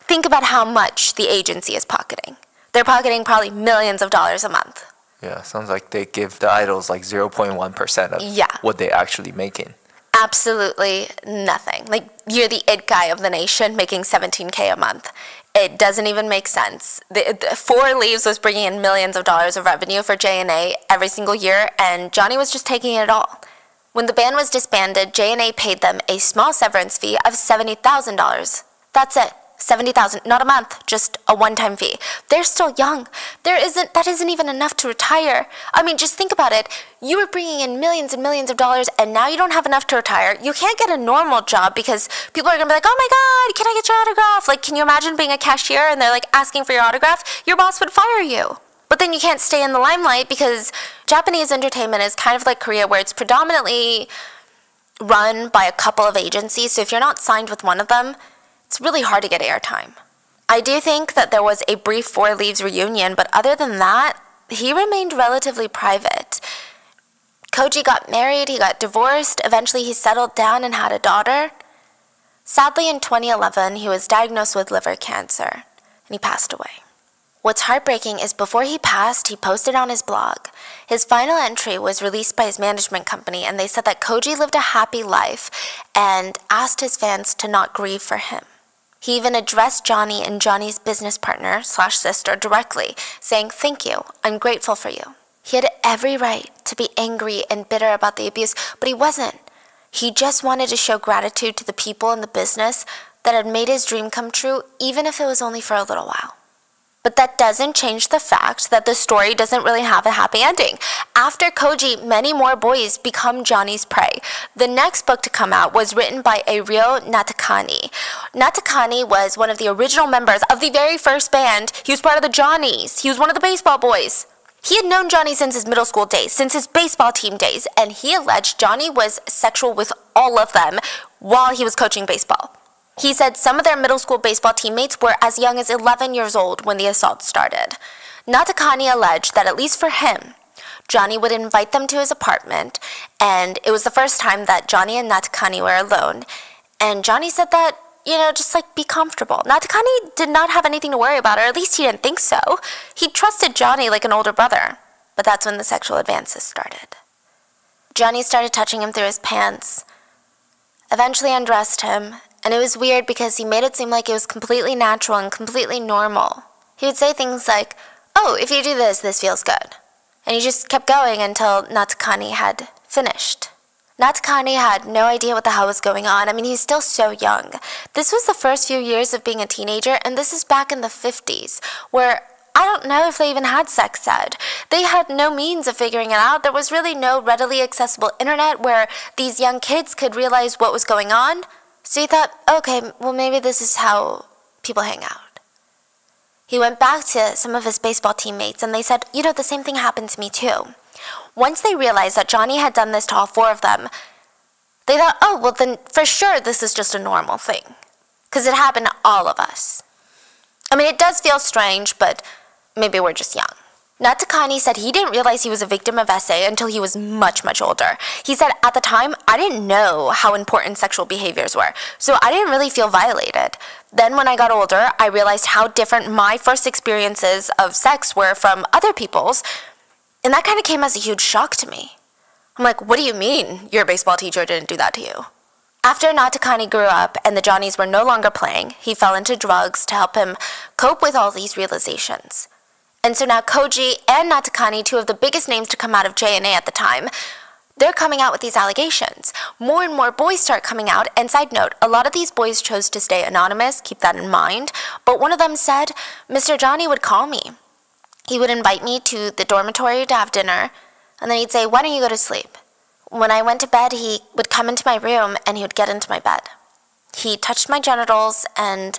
Think about how much the agency is pocketing. They're pocketing probably millions of dollars a month. Yeah, sounds like they give the idols like 0.1% of what they actually making. Absolutely nothing. Like, you're the it guy of the nation making $17K a month. It doesn't even make sense. The 4 Leaves was bringing in millions of dollars of revenue for JNA every single year, and Johnny was just taking it all. When the band was disbanded, JNA paid them a small severance fee of $70,000. That's it. $70,000, not a month, just a one-time fee. They're still young. That isn't even enough to retire. I mean, just think about it. You were bringing in millions and millions of dollars, and now you don't have enough to retire. You can't get a normal job because people are gonna be like, oh my god, can I get your autograph? Like, can you imagine being a cashier and they're like asking for your autograph? Your boss would fire you. But then you can't stay in the limelight because Japanese entertainment is kind of like Korea, where it's predominantly run by a couple of agencies. So if you're not signed with one of them, it's really hard to get airtime. I do think that there was a brief 4 Leaves reunion, but other than that, he remained relatively private. Koji got married, he got divorced, eventually he settled down and had a daughter. Sadly, in 2011, he was diagnosed with liver cancer, and he passed away. What's heartbreaking is before he passed, he posted on his blog. His final entry was released by his management company, and they said that Koji lived a happy life and asked his fans to not grieve for him. He even addressed Johnny and Johnny's business partner / sister directly, saying, "Thank you, I'm grateful for you." He had every right to be angry and bitter about the abuse, but he wasn't. He just wanted to show gratitude to the people in the business that had made his dream come true, even if it was only for a little while. But that doesn't change the fact that the story doesn't really have a happy ending. After Koji, many more boys become Johnny's prey. The next book to come out was written by Ryo Natakani. Natakani was one of the original members of the very first band. He was part of the Johnnies. He was one of the baseball boys. He had known Johnny since his middle school days, since his baseball team days, and he alleged Johnny was sexual with all of them while he was coaching baseball. He said some of their middle school baseball teammates were as young as 11 years old when the assault started. Natakani alleged that at least for him, Johnny would invite them to his apartment, and it was the first time that Johnny and Natakani were alone. And Johnny said that, just like be comfortable. Natakani did not have anything to worry about, or at least he didn't think so. He trusted Johnny like an older brother. But that's when the sexual advances started. Johnny started touching him through his pants, eventually undressed him, And it was weird because he made it seem like it was completely natural and completely normal. He would say things like, "Oh, if you do this, this feels good." And he just kept going until Natakani had finished. Natakani had no idea what the hell was going on. I mean, he's still so young. This was the first few years of being a teenager, and this is back in the 50s, where I don't know if they even had sex ed. They had no means of figuring it out. There was really no readily accessible internet where these young kids could realize what was going on. So he thought, okay, well, maybe this is how people hang out. He went back to some of his baseball teammates, and they said, you know, the same thing happened to me too. Once they realized that Johnny had done this to all four of them, they thought, oh, well, then for sure this is just a normal thing. Because it happened to all of us. I mean, it does feel strange, but maybe we're just young. Natakani said he didn't realize he was a victim of S.e.x until he was much, much older. He said, at the time, I didn't know how important sexual behaviors were, so I didn't really feel violated. Then when I got older, I realized how different my first experiences of sex were from other people's, and that kind of came as a huge shock to me. I'm like, what do you mean your baseball teacher didn't do that to you? After Natakani grew up and the Johnnies were no longer playing, he fell into drugs to help him cope with all these realizations. And so now Koji and Natakani, two of the biggest names to come out of JNA at the time, they're coming out with these allegations. More and more boys start coming out, and side note, a lot of these boys chose to stay anonymous, keep that in mind, but one of them said, Mr. Johnny would call me. He would invite me to the dormitory to have dinner, and then he'd say, why don't you go to sleep? When I went to bed, he would come into my room and he would get into my bed. He touched my genitals and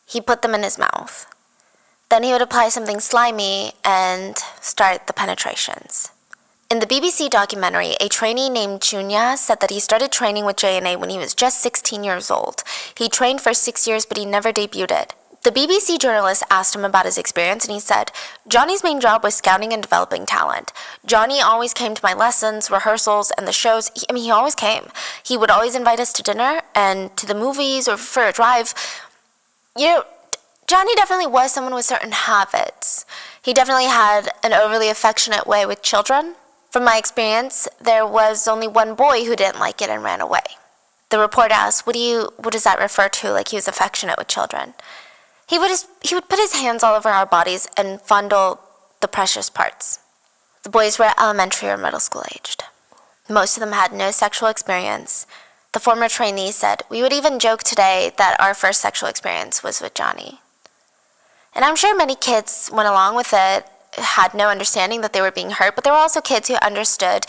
he put them in his mouth. Then he would apply something slimy and start the penetrations. In the BBC documentary, a trainee named Junya said that he started training with JNA when he was just 16 years old. He trained for 6 years, but he never debuted. The BBC journalist asked him about his experience, and he said, Johnny's main job was scouting and developing talent. Johnny always came to my lessons, rehearsals, and the shows. He always came. He would always invite us to dinner and to the movies or for a drive. You know, Johnny definitely was someone with certain habits. He definitely had an overly affectionate way with children. From my experience, there was only one boy who didn't like it and ran away. The reporter asked, what does that refer to, like he was affectionate with children? He would put his hands all over our bodies and fondle the precious parts. The boys were elementary or middle school aged. Most of them had no sexual experience. The former trainee said, we would even joke today that our first sexual experience was with Johnny. And I'm sure many kids went along with it, had no understanding that they were being hurt, but there were also kids who understood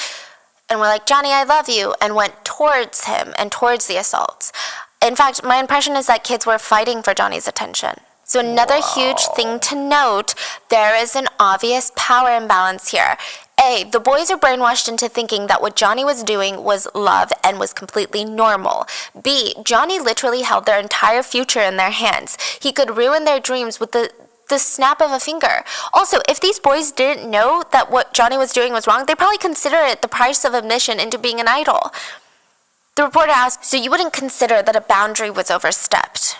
and were like, Johnny, I love you, and went towards him and towards the assaults. In fact, my impression is that kids were fighting for Johnny's attention. So another huge thing to note, there is an obvious power imbalance here. A, the boys are brainwashed into thinking that what Johnny was doing was love and was completely normal. B, Johnny literally held their entire future in their hands. He could ruin their dreams with the snap of a finger. Also, if these boys didn't know that what Johnny was doing was wrong, they'd probably consider it the price of admission into being an idol. The reporter asked, so you wouldn't consider that a boundary was overstepped?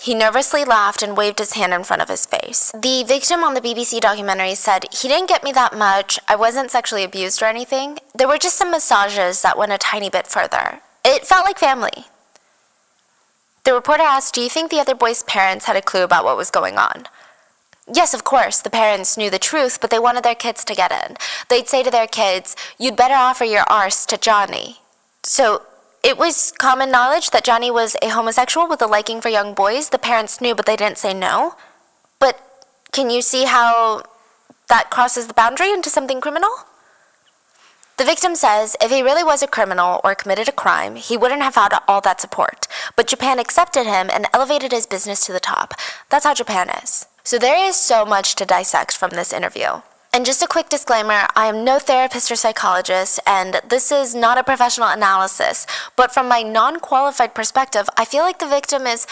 He nervously laughed and waved his hand in front of his face. The victim on the BBC documentary said, he didn't get me that much, I wasn't sexually abused or anything. There were just some massages that went a tiny bit further. It felt like family. The reporter asked, do you think the other boys' parents had a clue about what was going on? Yes, of course, the parents knew the truth, but they wanted their kids to get in. They'd say to their kids, you'd better offer your arse to Johnny. So it was common knowledge that Johnny was a homosexual with a liking for young boys. The parents knew, but they didn't say no. But can you see how that crosses the boundary into something criminal? The victim says if he really was a criminal or committed a crime, he wouldn't have had all that support. But Japan accepted him and elevated his business to the top. That's how Japan is. So there is so much to dissect from this interview. And just a quick disclaimer, I am no therapist or psychologist, and this is not a professional analysis, but from my non-qualified perspective, I feel like the victim is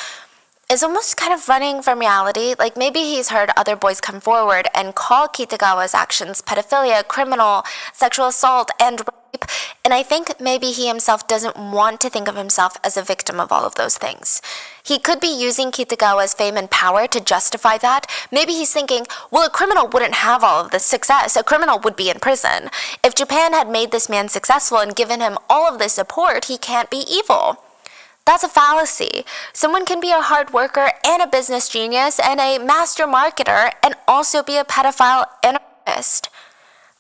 almost kind of running from reality. Like maybe he's heard other boys come forward and call Kitagawa's actions pedophilia, criminal, sexual assault, and rape, and I think maybe he himself doesn't want to think of himself as a victim of all of those things. He could be using Kitagawa's fame and power to justify that. Maybe he's thinking, well, a criminal wouldn't have all of this success. A criminal would be in prison. If Japan had made this man successful and given him all of this support, he can't be evil. That's a fallacy. Someone can be a hard worker and a business genius and a master marketer and also be a pedophile and a rapist.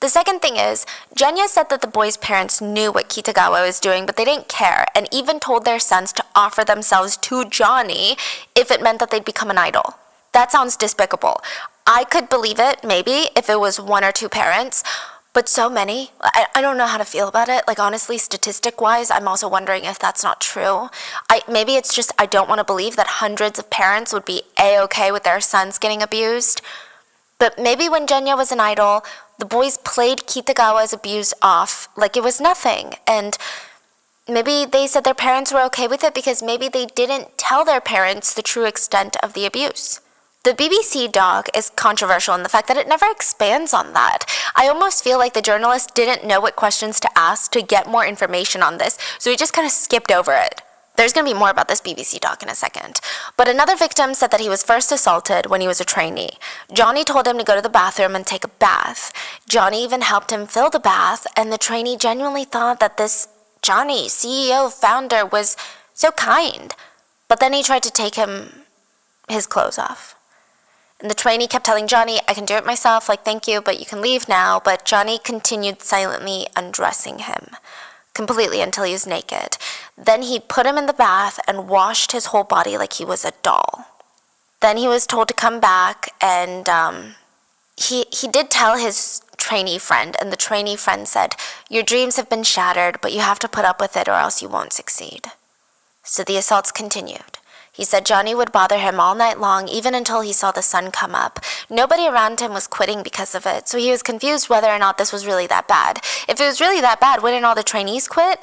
The second thing is, Genya said that the boys' parents knew what Kitagawa was doing, but they didn't care, and even told their sons to offer themselves to Johnny if it meant that they'd become an idol. That sounds despicable. I could believe it, maybe, if it was one or two parents, but so many, I don't know how to feel about it. Like, honestly, statistic-wise, I'm also wondering if that's not true. Maybe it's just I don't want to believe that hundreds of parents would be A-okay with their sons getting abused. But maybe when Genya was an idol, the boys played Kitagawa's abuse off like it was nothing. And maybe they said their parents were okay with it because maybe they didn't tell their parents the true extent of the abuse. The BBC doc is controversial in the fact that it never expands on that. I almost feel like the journalist didn't know what questions to ask to get more information on this, so he just kind of skipped over it. There's going to be more about this BBC doc in a second. But another victim said that he was first assaulted when he was a trainee. Johnny told him to go to the bathroom and take a bath. Johnny even helped him fill the bath, and the trainee genuinely thought that this Johnny, CEO, founder, was so kind. But then he tried to take his clothes off. And the trainee kept telling Johnny, I can do it myself, like, thank you, but you can leave now. But Johnny continued silently undressing him completely until he was naked. Then he put him in the bath and washed his whole body like he was a doll. Then he was told to come back, and he did tell his trainee friend, and the trainee friend said, your dreams have been shattered, but you have to put up with it or else you won't succeed. So the assaults continued. He said Johnny would bother him all night long, even until he saw the sun come up. Nobody around him was quitting because of it, so he was confused whether or not this was really that bad. If it was really that bad, wouldn't all the trainees quit?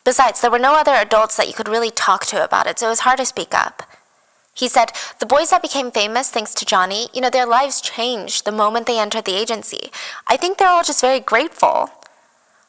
Besides, there were no other adults that you could really talk to about it, so it was hard to speak up. He said, the boys that became famous thanks to Johnny, their lives changed the moment they entered the agency. I think they're all just very grateful.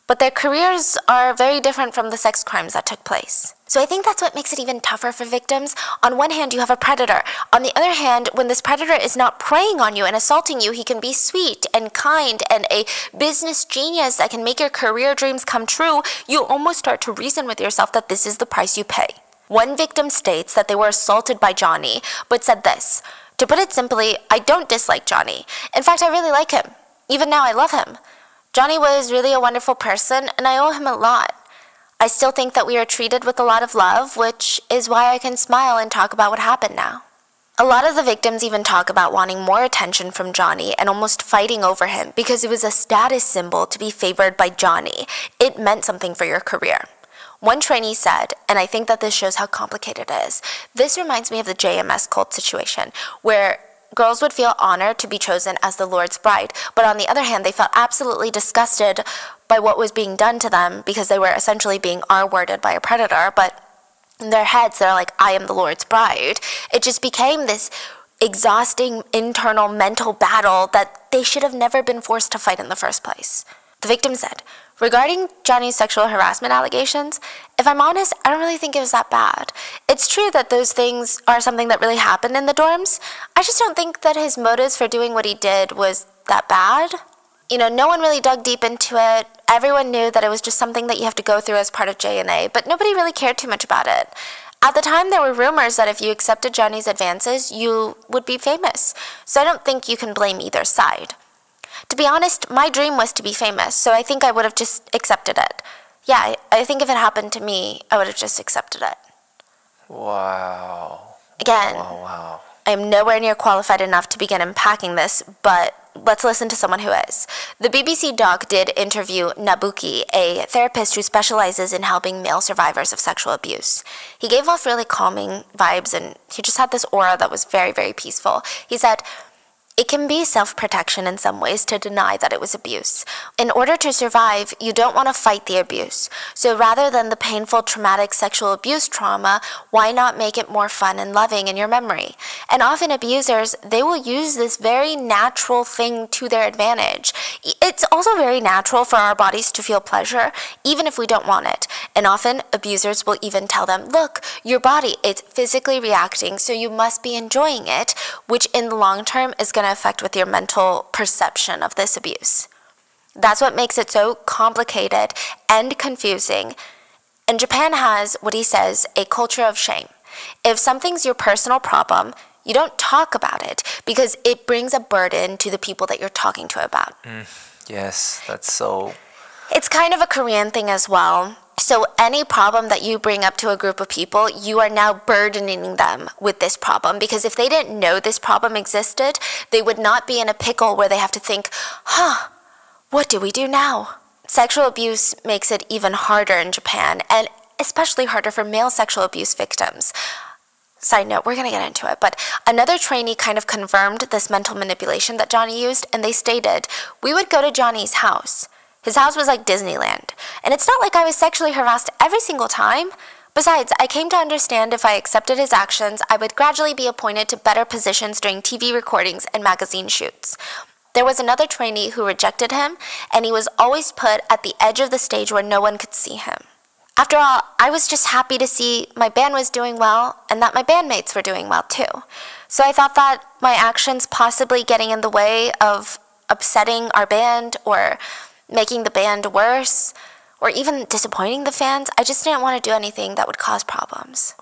But their careers are very different from the sex crimes that took place. So I think that's what makes it even tougher for victims. On one hand, you have a predator. On the other hand, when this predator is not preying on you and assaulting you, he can be sweet and kind and a business genius that can make your career dreams come true. You almost start to reason with yourself that this is the price you pay. One victim states that they were assaulted by Johnny, but said this, to put it simply, I don't dislike Johnny. In fact, I really like him. Even now, I love him. Johnny was really a wonderful person, and I owe him a lot. I still think that we are treated with a lot of love, which is why I can smile and talk about what happened now. A lot of the victims even talk about wanting more attention from Johnny and almost fighting over him because it was a status symbol to be favored by Johnny. It meant something for your career. One trainee said, and I think that this shows how complicated it is, this reminds me of the JMS cult situation, where girls would feel honored to be chosen as the Lord's bride, but on the other hand, they felt absolutely disgusted by what was being done to them because they were essentially being R-worded by a predator, but in their heads, they're like, I am the Lord's bride. It just became this exhausting internal mental battle that they should have never been forced to fight in the first place. The victim said, regarding Johnny's sexual harassment allegations, if I'm honest, I don't really think it was that bad. It's true that those things are something that really happened in the dorms. I just don't think that his motives for doing what he did was that bad. No one really dug deep into it. Everyone knew that it was just something that you have to go through as part of JNA, but nobody really cared too much about it. At the time, there were rumors that if you accepted Johnny's advances, you would be famous. So I don't think you can blame either side. To be honest, my dream was to be famous, so I think I would have just accepted it. Yeah, I think if it happened to me, I would have just accepted it. Wow. Again, Wow. I am nowhere near qualified enough to begin unpacking this, but let's listen to someone who is. The BBC doc did interview Nabuki, a therapist who specializes in helping male survivors of sexual abuse. He gave off really calming vibes, and he just had this aura that was very, very peaceful. He said, it can be self-protection in some ways to deny that it was abuse. In order to survive, you don't want to fight the abuse. So rather than the painful, traumatic sexual abuse trauma, why not make it more fun and loving in your memory? And often abusers, they will use this very natural thing to their advantage. It's also very natural for our bodies to feel pleasure, even if we don't want it. And often abusers will even tell them, look, your body, it's physically reacting, so you must be enjoying it, which in the long term is going to affect with your mental perception of this abuse. That's what makes it so complicated and confusing. And Japan has, what he says, a culture of shame. If something's your personal problem, you don't talk about it because it brings a burden to the people that you're talking to about. Yes, that's so... It's kind of a Korean thing as well. So any problem that you bring up to a group of people, you are now burdening them with this problem. Because if they didn't know this problem existed, they would not be in a pickle where they have to think, what do we do now? Sexual abuse makes it even harder in Japan, and especially harder for male sexual abuse victims. Side note, we're going to get into it, but another trainee kind of confirmed this mental manipulation that Johnny used, and they stated, we would go to Johnny's house. His house was like Disneyland. And it's not like I was sexually harassed every single time. Besides, I came to understand if I accepted his actions, I would gradually be appointed to better positions during TV recordings and magazine shoots. There was another trainee who rejected him, and he was always put at the edge of the stage where no one could see him. After all, I was just happy to see my band was doing well and that my bandmates were doing well too. So I thought that my actions possibly getting in the way of upsetting our band or making the band worse, or even disappointing the fans, I just didn't want to do anything that would cause problems.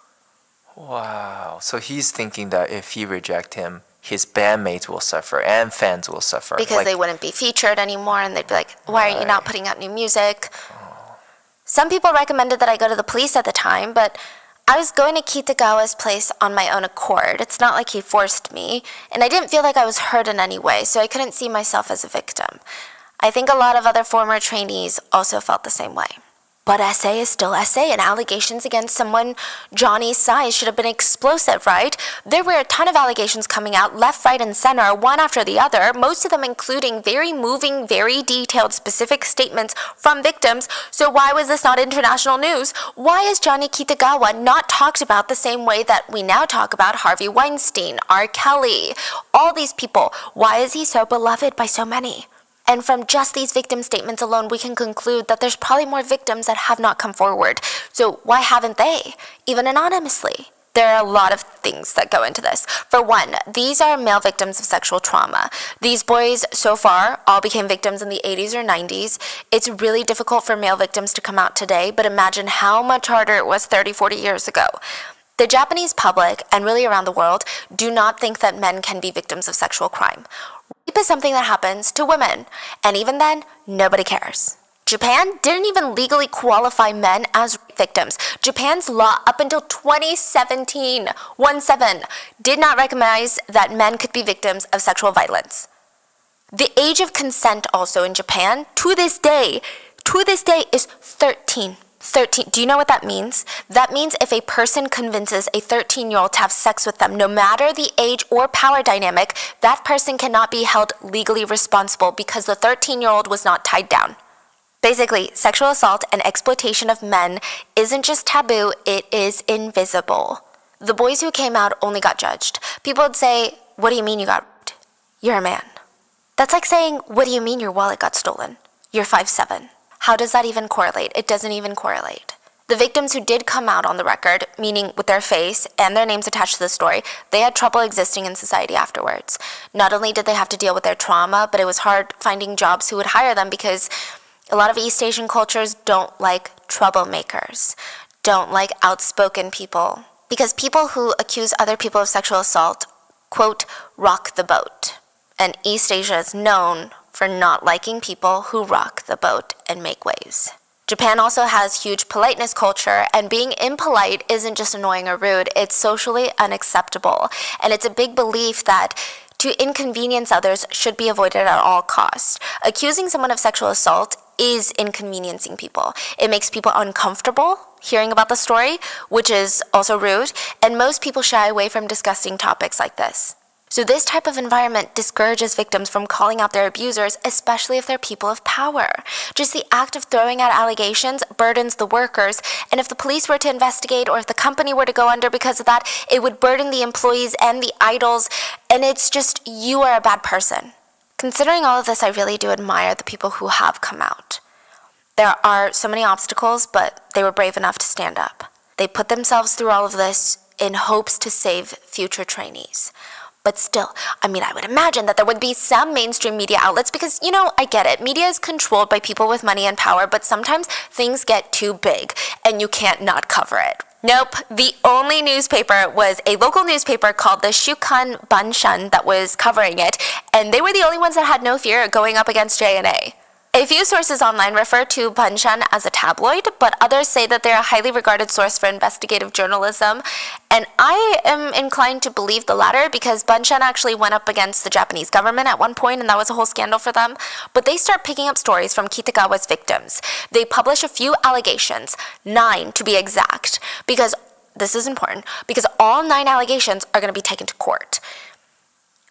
Wow. So he's thinking that if he reject him, his bandmates will suffer and fans will suffer. Because they wouldn't be featured anymore and they'd be like, why are you not putting out new music? Some people recommended that I go to the police at the time, but I was going to Kitagawa's place on my own accord. It's not like he forced me, and I didn't feel like I was hurt in any way, so I couldn't see myself as a victim. I think a lot of other former trainees also felt the same way. But essay is still essay, and allegations against someone Johnny's size should have been explosive, right? There were a ton of allegations coming out left, right, and center, one after the other, most of them including very moving, very detailed, specific statements from victims. So why was this not international news? Why is Johnny Kitagawa not talked about the same way that we now talk about Harvey Weinstein, R. Kelly, all these people? Why is he so beloved by so many? And from just these victim statements alone, we can conclude that there's probably more victims that have not come forward. So why haven't they, even anonymously? There are a lot of things that go into this. For one, these are male victims of sexual trauma. These boys, so far, all became victims in the 80s or 90s. It's really difficult for male victims to come out today, but imagine how much harder it was 30, 40 years ago. The Japanese public, and really around the world, do not think that men can be victims of sexual crime. Rape is something that happens to women, and even then, nobody cares. Japan didn't even legally qualify men as rape victims. Japan's law up until 2017, 17, did not recognize that men could be victims of sexual violence. The age of consent also in Japan, to this day is 13. 13. Do you know what that means? That means if a person convinces a 13-year-old to have sex with them, no matter the age or power dynamic, that person cannot be held legally responsible because the 13-year-old was not tied down. Basically, sexual assault and exploitation of men isn't just taboo, it is invisible. The boys who came out only got judged. People would say, what do you mean you got raped? You're a man. That's like saying, what do you mean your wallet got stolen? You're 5'7". How does that even correlate? It doesn't even correlate. The victims who did come out on the record, meaning with their face and their names attached to the story, they had trouble existing in society afterwards. Not only did they have to deal with their trauma, but it was hard finding jobs who would hire them because a lot of East Asian cultures don't like troublemakers, don't like outspoken people. Because people who accuse other people of sexual assault, quote, rock the boat. And East Asia is known for not liking people who rock the boat and make waves. Japan also has huge politeness culture, and being impolite isn't just annoying or rude, it's socially unacceptable. And it's a big belief that to inconvenience others should be avoided at all costs. Accusing someone of sexual assault is inconveniencing people. It makes people uncomfortable hearing about the story, which is also rude, and most people shy away from discussing topics like this. So this type of environment discourages victims from calling out their abusers, especially if they're people of power. Just the act of throwing out allegations burdens the workers, and if the police were to investigate or if the company were to go under because of that, it would burden the employees and the idols, and it's just, you are a bad person. Considering all of this, I really do admire the people who have come out. There are so many obstacles, but they were brave enough to stand up. They put themselves through all of this in hopes to save future trainees. But still, I mean, I would imagine that there would be some mainstream media outlets because, I get it. Media is controlled by people with money and power, but sometimes things get too big and you can't not cover it. Nope, the only newspaper was a local newspaper called the Shukan Banshan that was covering it, and they were the only ones that had no fear of going up against JNA. A few sources online refer to Banshan as a tabloid, but others say that they're a highly regarded source for investigative journalism, and I am inclined to believe the latter because Banshan actually went up against the Japanese government at one point, and that was a whole scandal for them. But they start picking up stories from Kitagawa's victims. They publish a few allegations, 9 to be exact, because this is important, because all 9 allegations are going to be taken to court.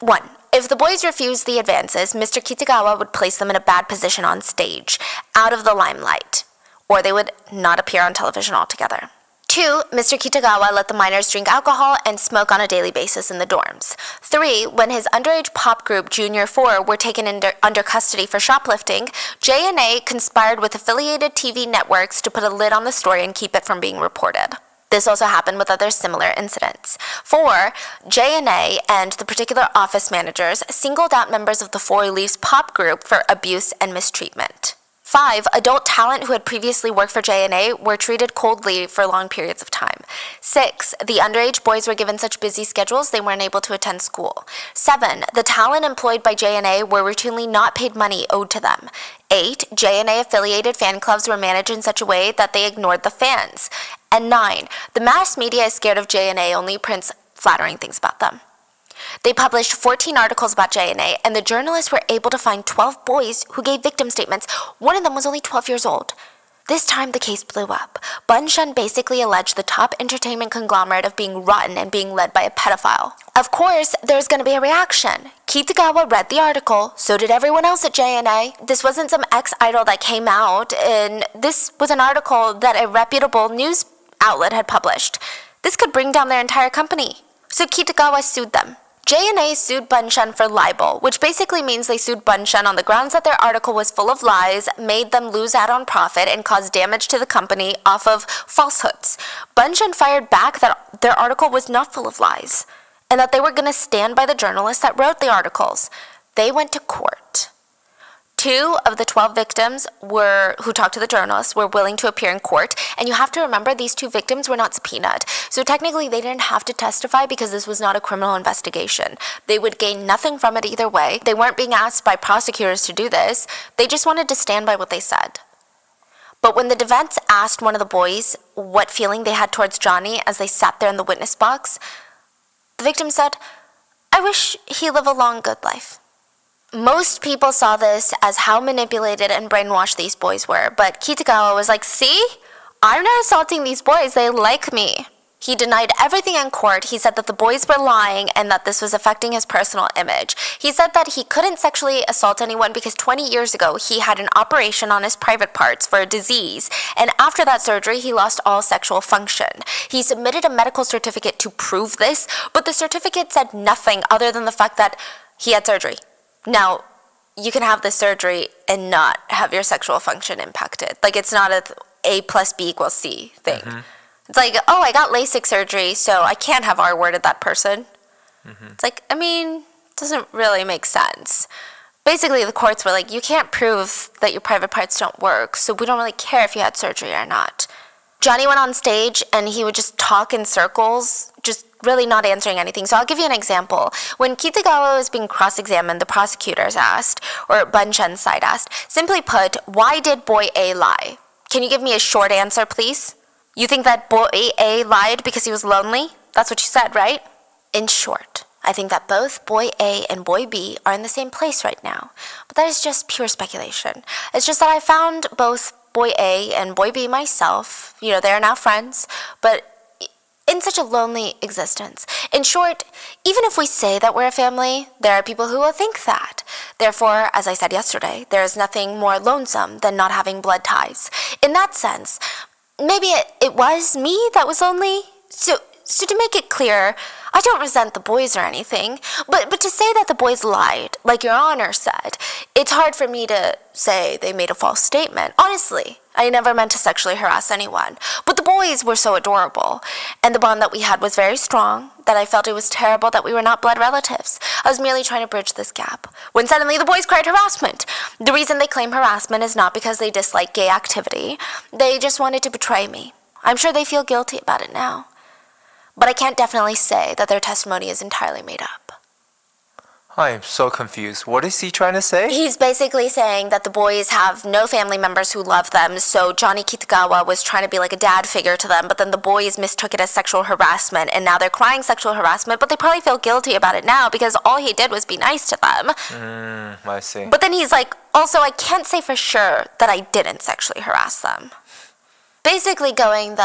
1. If the boys refused the advances, Mr. Kitagawa would place them in a bad position on stage, out of the limelight, or they would not appear on television altogether. 2. Mr. Kitagawa let the minors drink alcohol and smoke on a daily basis in the dorms. 3. When his underage pop group Junior 4 were taken under custody for shoplifting, JNA conspired with affiliated TV networks to put a lid on the story and keep it from being reported. This also happened with other similar incidents. 4. JNA and the particular office managers singled out members of the Four Leaves pop group for abuse and mistreatment. 5. Adult talent who had previously worked for JNA were treated coldly for long periods of time. 6. The underage boys were given such busy schedules they weren't able to attend school. 7. The talent employed by JNA were routinely not paid money owed to them. 8. JNA-affiliated fan clubs were managed in such a way that they ignored the fans. And 9. The mass media is scared of JNA, only prints flattering things about them. They published 14 articles about JNA, and the journalists were able to find 12 boys who gave victim statements. One of them was only 12 years old. This time the case blew up. Banshan basically alleged the top entertainment conglomerate of being rotten and being led by a pedophile. Of course, there's going to be a reaction. Kitagawa read the article, so did everyone else at JNA. This wasn't some ex-idol that came out, and this was an article that a reputable news outlet had published. This could bring down their entire company. So Kitagawa sued them. JNA sued Banshan for libel, which basically means they sued Banshan on the grounds that their article was full of lies, made them lose out on profit, and caused damage to the company off of falsehoods. Banshan fired back that their article was not full of lies, and that they were going to stand by the journalists that wrote the articles. They went to court. 2 of the 12 victims who talked to the journalists were willing to appear in court, and you have to remember these 2 victims were not subpoenaed. So technically they didn't have to testify because this was not a criminal investigation. They would gain nothing from it either way. They weren't being asked by prosecutors to do this. They just wanted to stand by what they said. But when the defense asked one of the boys what feeling they had towards Johnny as they sat there in the witness box, the victim said, "I wish he lived a long, good life." Most people saw this as how manipulated and brainwashed these boys were, but Kitagawa was like, "See? I'm not assaulting these boys, they like me." He denied everything in court. He said that the boys were lying and that this was affecting his personal image. He said that he couldn't sexually assault anyone because 20 years ago he had an operation on his private parts for a disease, and after that surgery he lost all sexual function. He submitted a medical certificate to prove this, but the certificate said nothing other than the fact that he had surgery. Now, you can have this surgery and not have your sexual function impacted. Like, it's not A plus B equals C thing. Mm-hmm. It's like, oh, I got LASIK surgery, so I can't have R-worded that person. Mm-hmm. It's like, I mean, it doesn't really make sense. Basically, the courts were like, you can't prove that your private parts don't work, so we don't really care if you had surgery or not. Johnny went on stage and he would just talk in circles, just really not answering anything. So I'll give you an example. When Kitagawa was being cross-examined, the prosecutors asked, or Banshan's side asked, simply put, why did boy A lie? Can you give me a short answer, please? You think that boy A lied because he was lonely? That's what you said, right? In short, I think that both boy A and boy B are in the same place right now. But that is just pure speculation. It's just that I found both boy A and boy B myself. You know, they are now friends, but in such a lonely existence. In short, even if we say that we're a family, there are people who will think that. Therefore, as I said yesterday, there is nothing more lonesome than not having blood ties. In that sense, maybe it was me that was lonely. So to make it clear, I don't resent the boys or anything, but to say that the boys lied, like Your Honor said, it's hard for me to say they made a false statement. Honestly, I never meant to sexually harass anyone. But the boys were so adorable. And the bond that we had was very strong that I felt it was terrible that we were not blood relatives. I was merely trying to bridge this gap. When suddenly the boys cried harassment. The reason they claim harassment is not because they dislike gay activity. They just wanted to betray me. I'm sure they feel guilty about it now. But I can't definitely say that their testimony is entirely made up. I am so confused. What is he trying to say? He's basically saying that the boys have no family members who love them, so Johnny Kitagawa was trying to be like a dad figure to them, but then the boys mistook it as sexual harassment, and now they're crying sexual harassment, but they probably feel guilty about it now because all he did was be nice to them. I see. But then he's like, also, I can't say for sure that I didn't sexually harass them. Basically going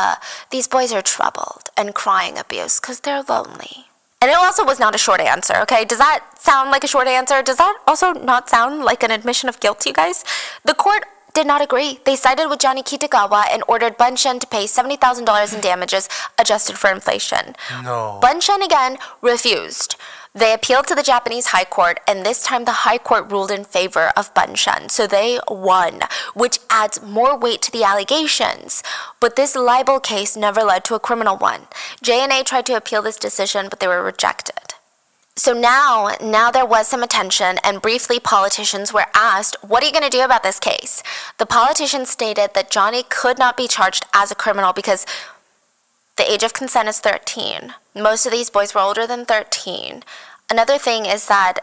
these boys are troubled and crying abuse because they're lonely. And it also was not a short answer, okay? Does that sound like a short answer? Does that also not sound like an admission of guilt to you guys? The court did not agree. They sided with Johnny Kitagawa and ordered Bunshen to pay $70,000 in damages adjusted for inflation. No. Bunshen again refused. They appealed to the Japanese High Court, and this time the High Court ruled in favor of Bunshen, so they won, which adds more weight to the allegations. But this libel case never led to a criminal one. JNA tried to appeal this decision, but they were rejected. So now there was some attention, and briefly politicians were asked, what are you going to do about this case? The politicians stated that Johnny could not be charged as a criminal because the age of consent is 13. Most of these boys were older than 13. Another thing is that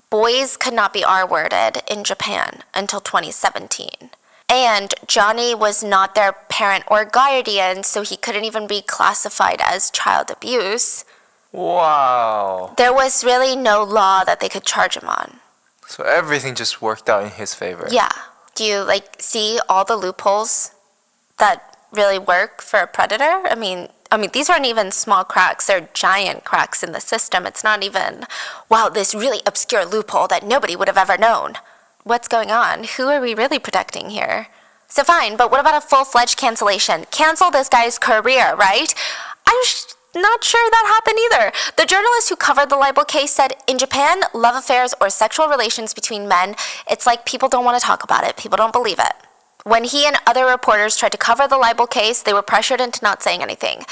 boys could not be R-worded in Japan until 2017. And Johnny was not their parent or guardian, so he couldn't even be classified as child abuse. Wow. There was really no law that they could charge him on. So everything just worked out in his favor. Yeah. Do you see all the loopholes that really work for a predator? I mean, these aren't even small cracks. They're giant cracks in the system. It's not even, wow, this really obscure loophole that nobody would have ever known. What's going on? Who are we really protecting here? So fine, but what about a full-fledged cancellation? Cancel this guy's career, right? I'm not sure that happened either. The journalist who covered the libel case said, in Japan, love affairs or sexual relations between men, it's like people don't want to talk about it. People don't believe it. When he and other reporters tried to cover the libel case, they were pressured into not saying anything.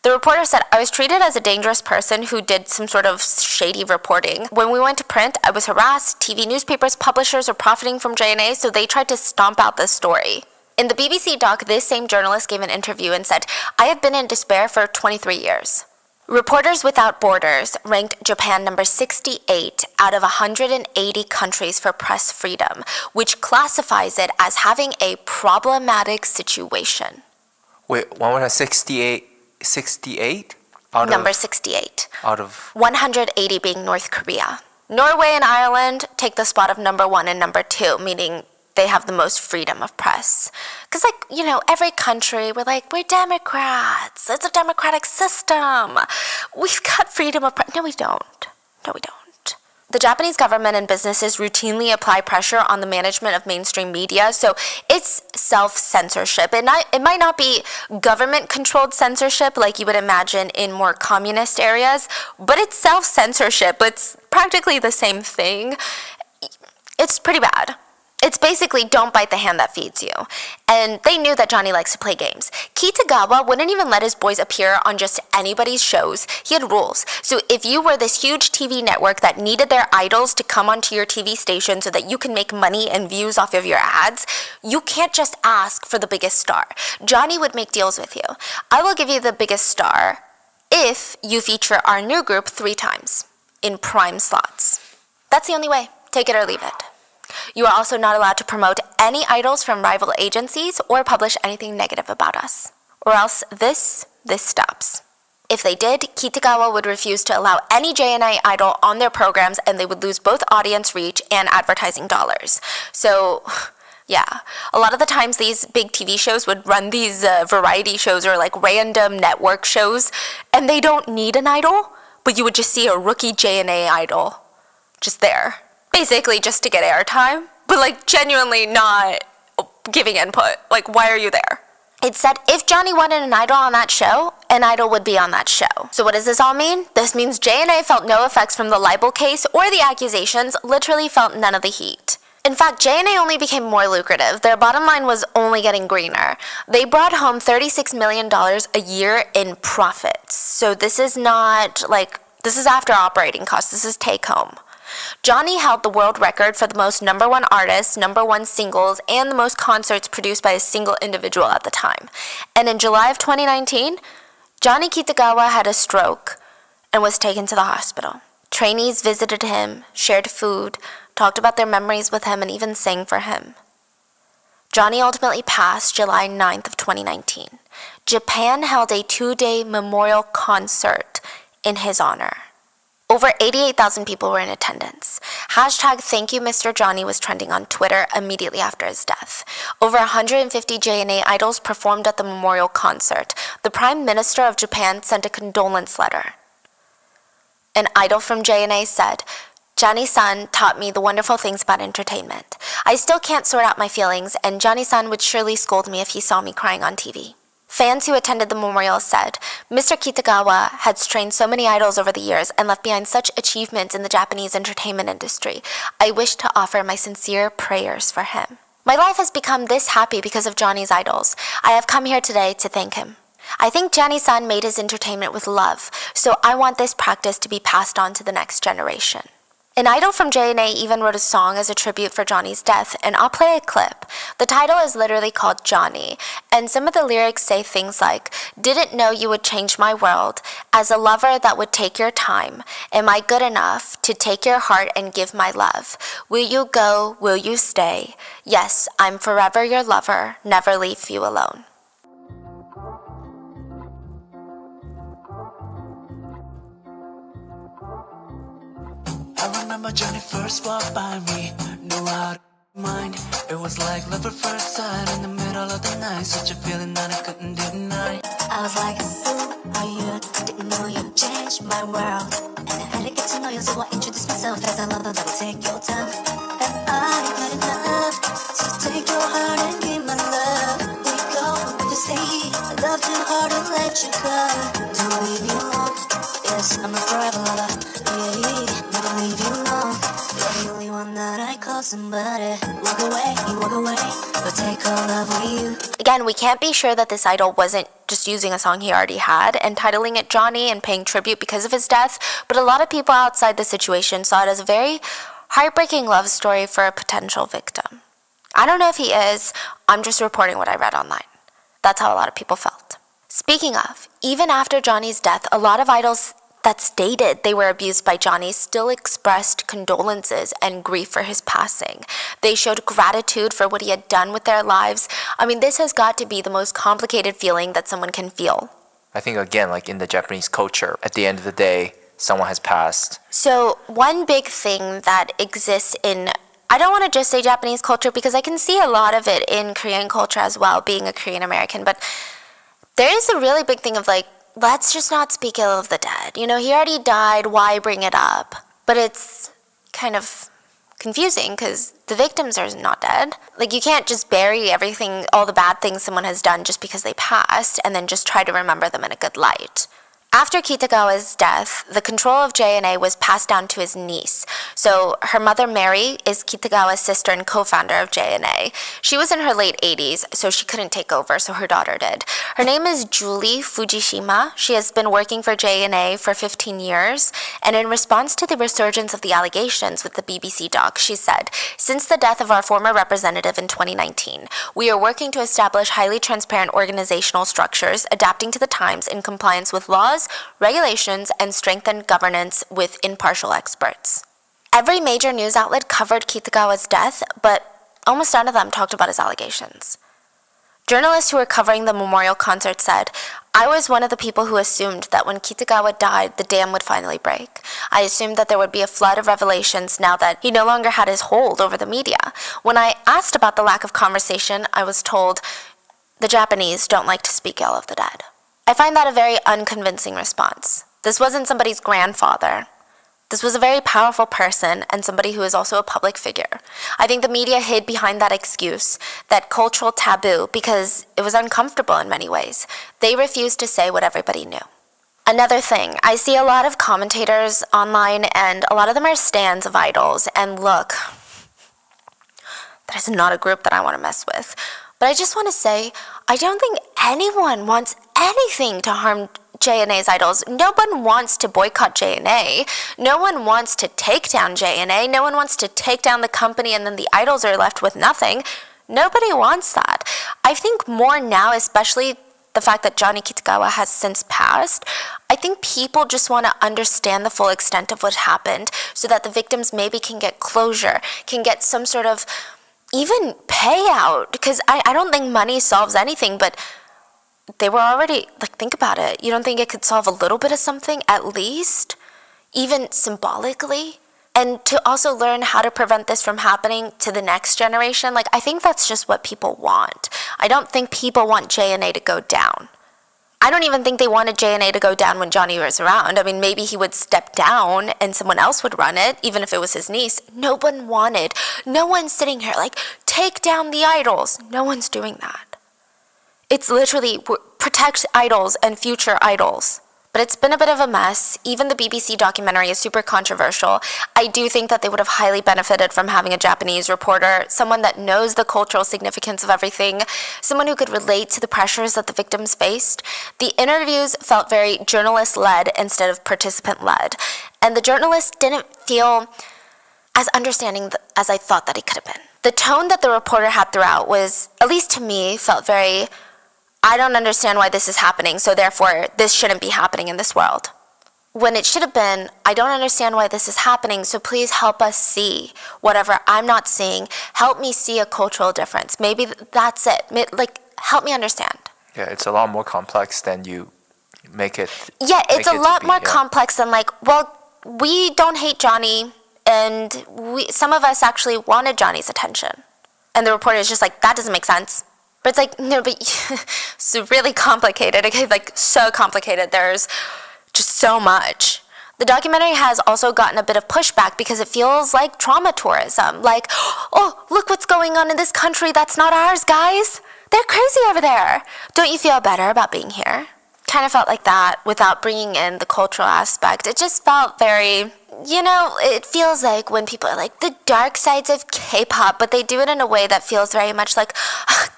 The reporter said, I was treated as a dangerous person who did some sort of shady reporting. When we went to print, I was harassed. TV newspapers, publishers are profiting from JNA, so they tried to stomp out this story. In the BBC doc, this same journalist gave an interview and said, I have been in despair for 23 years. Reporters Without Borders ranked Japan number 68 out of 180 countries for press freedom, which classifies it as having a problematic situation. Wait, 168? Number 68. Out of 180 being North Korea. Norway and Ireland take the spot of number 1 and number 2, meaning they have the most freedom of press. Because, every country, we're Democrats. It's a democratic system. We've got freedom of press. No, we don't. The Japanese government and businesses routinely apply pressure on the management of mainstream media, so it's self-censorship. It might not be government-controlled censorship like you would imagine in more communist areas, but it's self-censorship. It's practically the same thing. It's pretty bad. It's basically don't bite the hand that feeds you. And they knew that Johnny likes to play games. Kitagawa wouldn't even let his boys appear on just anybody's shows. He had rules. So if you were this huge TV network that needed their idols to come onto your TV station so that you can make money and views off of your ads, you can't just ask for the biggest star. Johnny would make deals with you. I will give you the biggest star if you feature our new group 3 times in prime slots. That's the only way. Take it or leave it. You are also not allowed to promote any idols from rival agencies or publish anything negative about us. Or else this stops. If they did, Kitagawa would refuse to allow any JNA idol on their programs, and they would lose both audience reach and advertising dollars. So, yeah, a lot of the times these big TV shows would run these variety shows or random network shows, and they don't need an idol, but you would just see a rookie JNA idol just there. Basically just to get airtime, but genuinely not giving input. Why are you there? It said if Johnny wanted an idol on that show, an idol would be on that show. So what does this all mean? This means JNA felt no effects from the libel case or the accusations, literally felt none of the heat. In fact, JNA only became more lucrative. Their bottom line was only getting greener. They brought home $36 million a year in profits. So this is not this is after operating costs. This is take home. Johnny held the world record for the most number one artists, number one singles, and the most concerts produced by a single individual at the time. And in July of 2019, Johnny Kitagawa had a stroke and was taken to the hospital. Trainees visited him, shared food, talked about their memories with him, and even sang for him. Johnny ultimately passed July 9th of 2019. Japan held a 2-day memorial concert in his honor. Over 88,000 people were in attendance. Hashtag Thank You Mr. Johnny was trending on Twitter immediately after his death. Over 150 JNA idols performed at the memorial concert. The Prime Minister of Japan sent a condolence letter. An idol from JNA said, "Johnny-san taught me the wonderful things about entertainment. I still can't sort out my feelings, and Johnny-san would surely scold me if he saw me crying on TV." Fans who attended the memorial said, "Mr. Kitagawa had trained so many idols over the years and left behind such achievements in the Japanese entertainment industry. I wish to offer my sincere prayers for him. My life has become this happy because of Johnny's idols. I have come here today to thank him. I think Johnny-san made his entertainment with love, so I want this practice to be passed on to the next generation." An idol from JNA even wrote a song as a tribute for Johnny's death, and I'll play a clip. The title is literally called Johnny, and some of the lyrics say things like, "Didn't know you would change my world. As a lover that would take your time. Am I good enough to take your heart and give my love? Will you go? Will you stay? Yes, I'm forever your lover, never leave you alone." I remember Johnny first walked by me, knew how to mind. It was like love at first sight in the middle of the night, such a feeling that I couldn't deny. I was like, who are you? Didn't know you changed my world. And I had to get to know you, so I introduced myself as a lover that would take your time. And I had enough, so take your heart and give my love. We go, just say, I love too hard to let you go. Don't leave you alone. Yes, I'm a forever lover. Yeah, never leave you alone. You're the only one that I call somebody. Walk away, you walk away, but take all love with you. Again, we can't be sure that this idol wasn't just using a song he already had and titling it Johnny and paying tribute because of his death, but a lot of people outside the situation saw it as a very heartbreaking love story for a potential victim. I don't know if he is, I'm just reporting what I read online. That's how a lot of people felt. Speaking of, even after Johnny's death, a lot of idols that stated they were abused by Johnny still expressed condolences and grief for his passing. They showed gratitude for what he had done with their lives. I mean, this has got to be the most complicated feeling that someone can feel. I think, again, like in the Japanese culture, at the end of the day, someone has passed. So one big thing that exists in, I don't want to just say Japanese culture because I can see a lot of it in Korean culture as well, being a Korean American, but there is a really big thing of like, let's just not speak ill of the dead. You know, he already died, why bring it up? But it's kind of confusing because the victims are not dead. Like, you can't just bury everything, all the bad things someone has done just because they passed and then just try to remember them in a good light. After Kitagawa's death, the control of JNA was passed down to his niece. So her mother, Mary, is Kitagawa's sister and co-founder of JNA. She was in her late 80s, so she couldn't take over, so her daughter did. Her name is Julie Fujishima. She has been working for JNA for 15 years, and in response to the resurgence of the allegations with the BBC doc, she said, "Since the death of our former representative in 2019, we are working to establish highly transparent organizational structures, adapting to the times in compliance with laws, regulations, and strengthened governance with impartial experts." Every major news outlet covered Kitagawa's death, but almost none of them talked about his allegations. Journalists who were covering the memorial concert said, "I was one of the people who assumed that when Kitagawa died, the dam would finally break. I assumed that there would be a flood of revelations now that he no longer had his hold over the media. When I asked about the lack of conversation, I was told, the Japanese don't like to speak ill of the dead." I find that a very unconvincing response. This wasn't somebody's grandfather. This was a very powerful person and somebody who is also a public figure. I think the media hid behind that excuse, that cultural taboo, because it was uncomfortable in many ways. They refused to say what everybody knew. Another thing, I see a lot of commentators online and a lot of them are stans of idols, and look, That is not a group that I want to mess with. But I just want to say, I don't think anyone wants anything to harm JNA's idols. No one wants to boycott JNA. No one wants to take down JNA. No one wants to take down the company and then the idols are left with nothing. Nobody wants that. I think more now, especially the fact that Johnny Kitagawa has since passed, I think people just want to understand the full extent of what happened so that the victims maybe can get closure, can get some sort of even payout. Because I don't think money solves anything, but they were already, like, think about it. You don't think it could solve a little bit of something, at least? Even symbolically? And to also learn how to prevent this from happening to the next generation, like, I think that's just what people want. I don't think people want JNA to go down. I don't even think they wanted JNA to go down when Johnny was around. I mean, maybe he would step down and someone else would run it, even if it was his niece. No one wanted. No one's sitting here like, take down the idols. No one's doing that. It's literally protect idols and future idols. But it's been a bit of a mess. Even the BBC documentary is super controversial. I do think that they would have highly benefited from having a Japanese reporter, someone that knows the cultural significance of everything, someone who could relate to the pressures that the victims faced. The interviews felt very journalist-led instead of participant-led. And the journalist didn't feel as understanding as I thought that he could have been. The tone that the reporter had throughout was, at least to me, felt very, I don't understand why this is happening, so therefore this shouldn't be happening in this world. When it should have been, I don't understand why this is happening, so please help us see whatever I'm not seeing. Help me see a cultural difference. Maybe that's it. Like, help me understand. Yeah, it's a lot more complex than you make it. Yeah, it's a lot more complex than like, well, we don't hate Johnny, and some of us actually wanted Johnny's attention. And the reporter is just like, that doesn't make sense. But it's like, no, but it's really complicated, okay? Like, so complicated. There's just so much. The documentary has also gotten a bit of pushback because it feels like trauma tourism. Like, oh, look what's going on in this country that's not ours, guys. They're crazy over there. Don't you feel better about being here? Kind of felt like that without bringing in the cultural aspect. It just felt very, you know, it feels like when people are like, the dark sides of K-pop, but they do it in a way that feels very much like,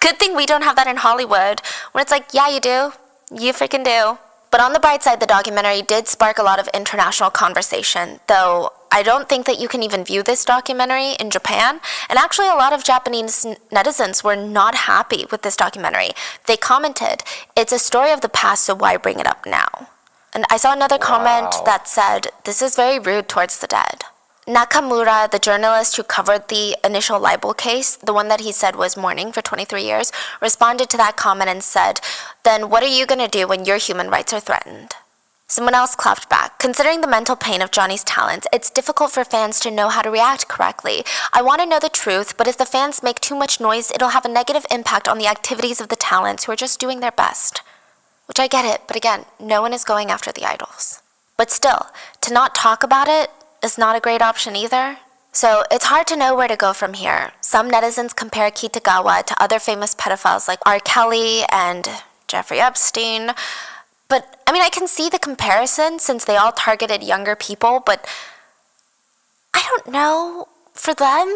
good thing we don't have that in Hollywood. When it's like, yeah, you do. You freaking do. But on the bright side, the documentary did spark a lot of international conversation, though I don't think that you can even view this documentary in Japan. And actually, a lot of Japanese netizens were not happy with this documentary. They commented, it's a story of the past, so why bring it up now? And I saw another comment that said, this is very rude towards the dead. Nakamura, the journalist who covered the initial libel case, the one that he said was mourning for 23 years, responded to that comment and said, then what are you going to do when your human rights are threatened? Someone else clapped back. Considering the mental pain of Johnny's talents, it's difficult for fans to know how to react correctly. I want to know the truth, but if the fans make too much noise, it'll have a negative impact on the activities of the talents who are just doing their best. Which I get it, but again, no one is going after the idols. But still, to not talk about it is not a great option either. So it's hard to know where to go from here. Some netizens compare Kitagawa to other famous pedophiles like R. Kelly and Jeffrey Epstein. But, I mean, I can see the comparison since they all targeted younger people, but I don't know. For them,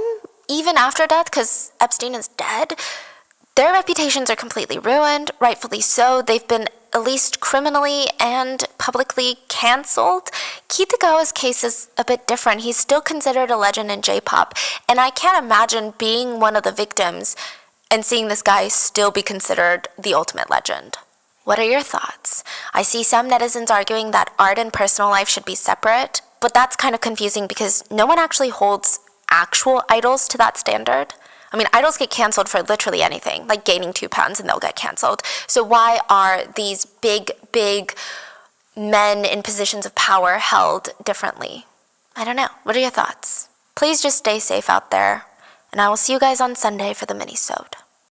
even after death, because Epstein is dead, their reputations are completely ruined, rightfully so. They've been at least criminally and publicly canceled. Kitagawa's case is a bit different. He's still considered a legend in J-pop, and I can't imagine being one of the victims and seeing this guy still be considered the ultimate legend. What are your thoughts? I see some netizens arguing that art and personal life should be separate, but that's kind of confusing because no one actually holds actual idols to that standard. I mean, idols get canceled for literally anything, like gaining 2 pounds and they'll get canceled. So why are these big men in positions of power held differently? I don't know. What are your thoughts? Please just stay safe out there, and I will see you guys on Sunday for the mini-sode.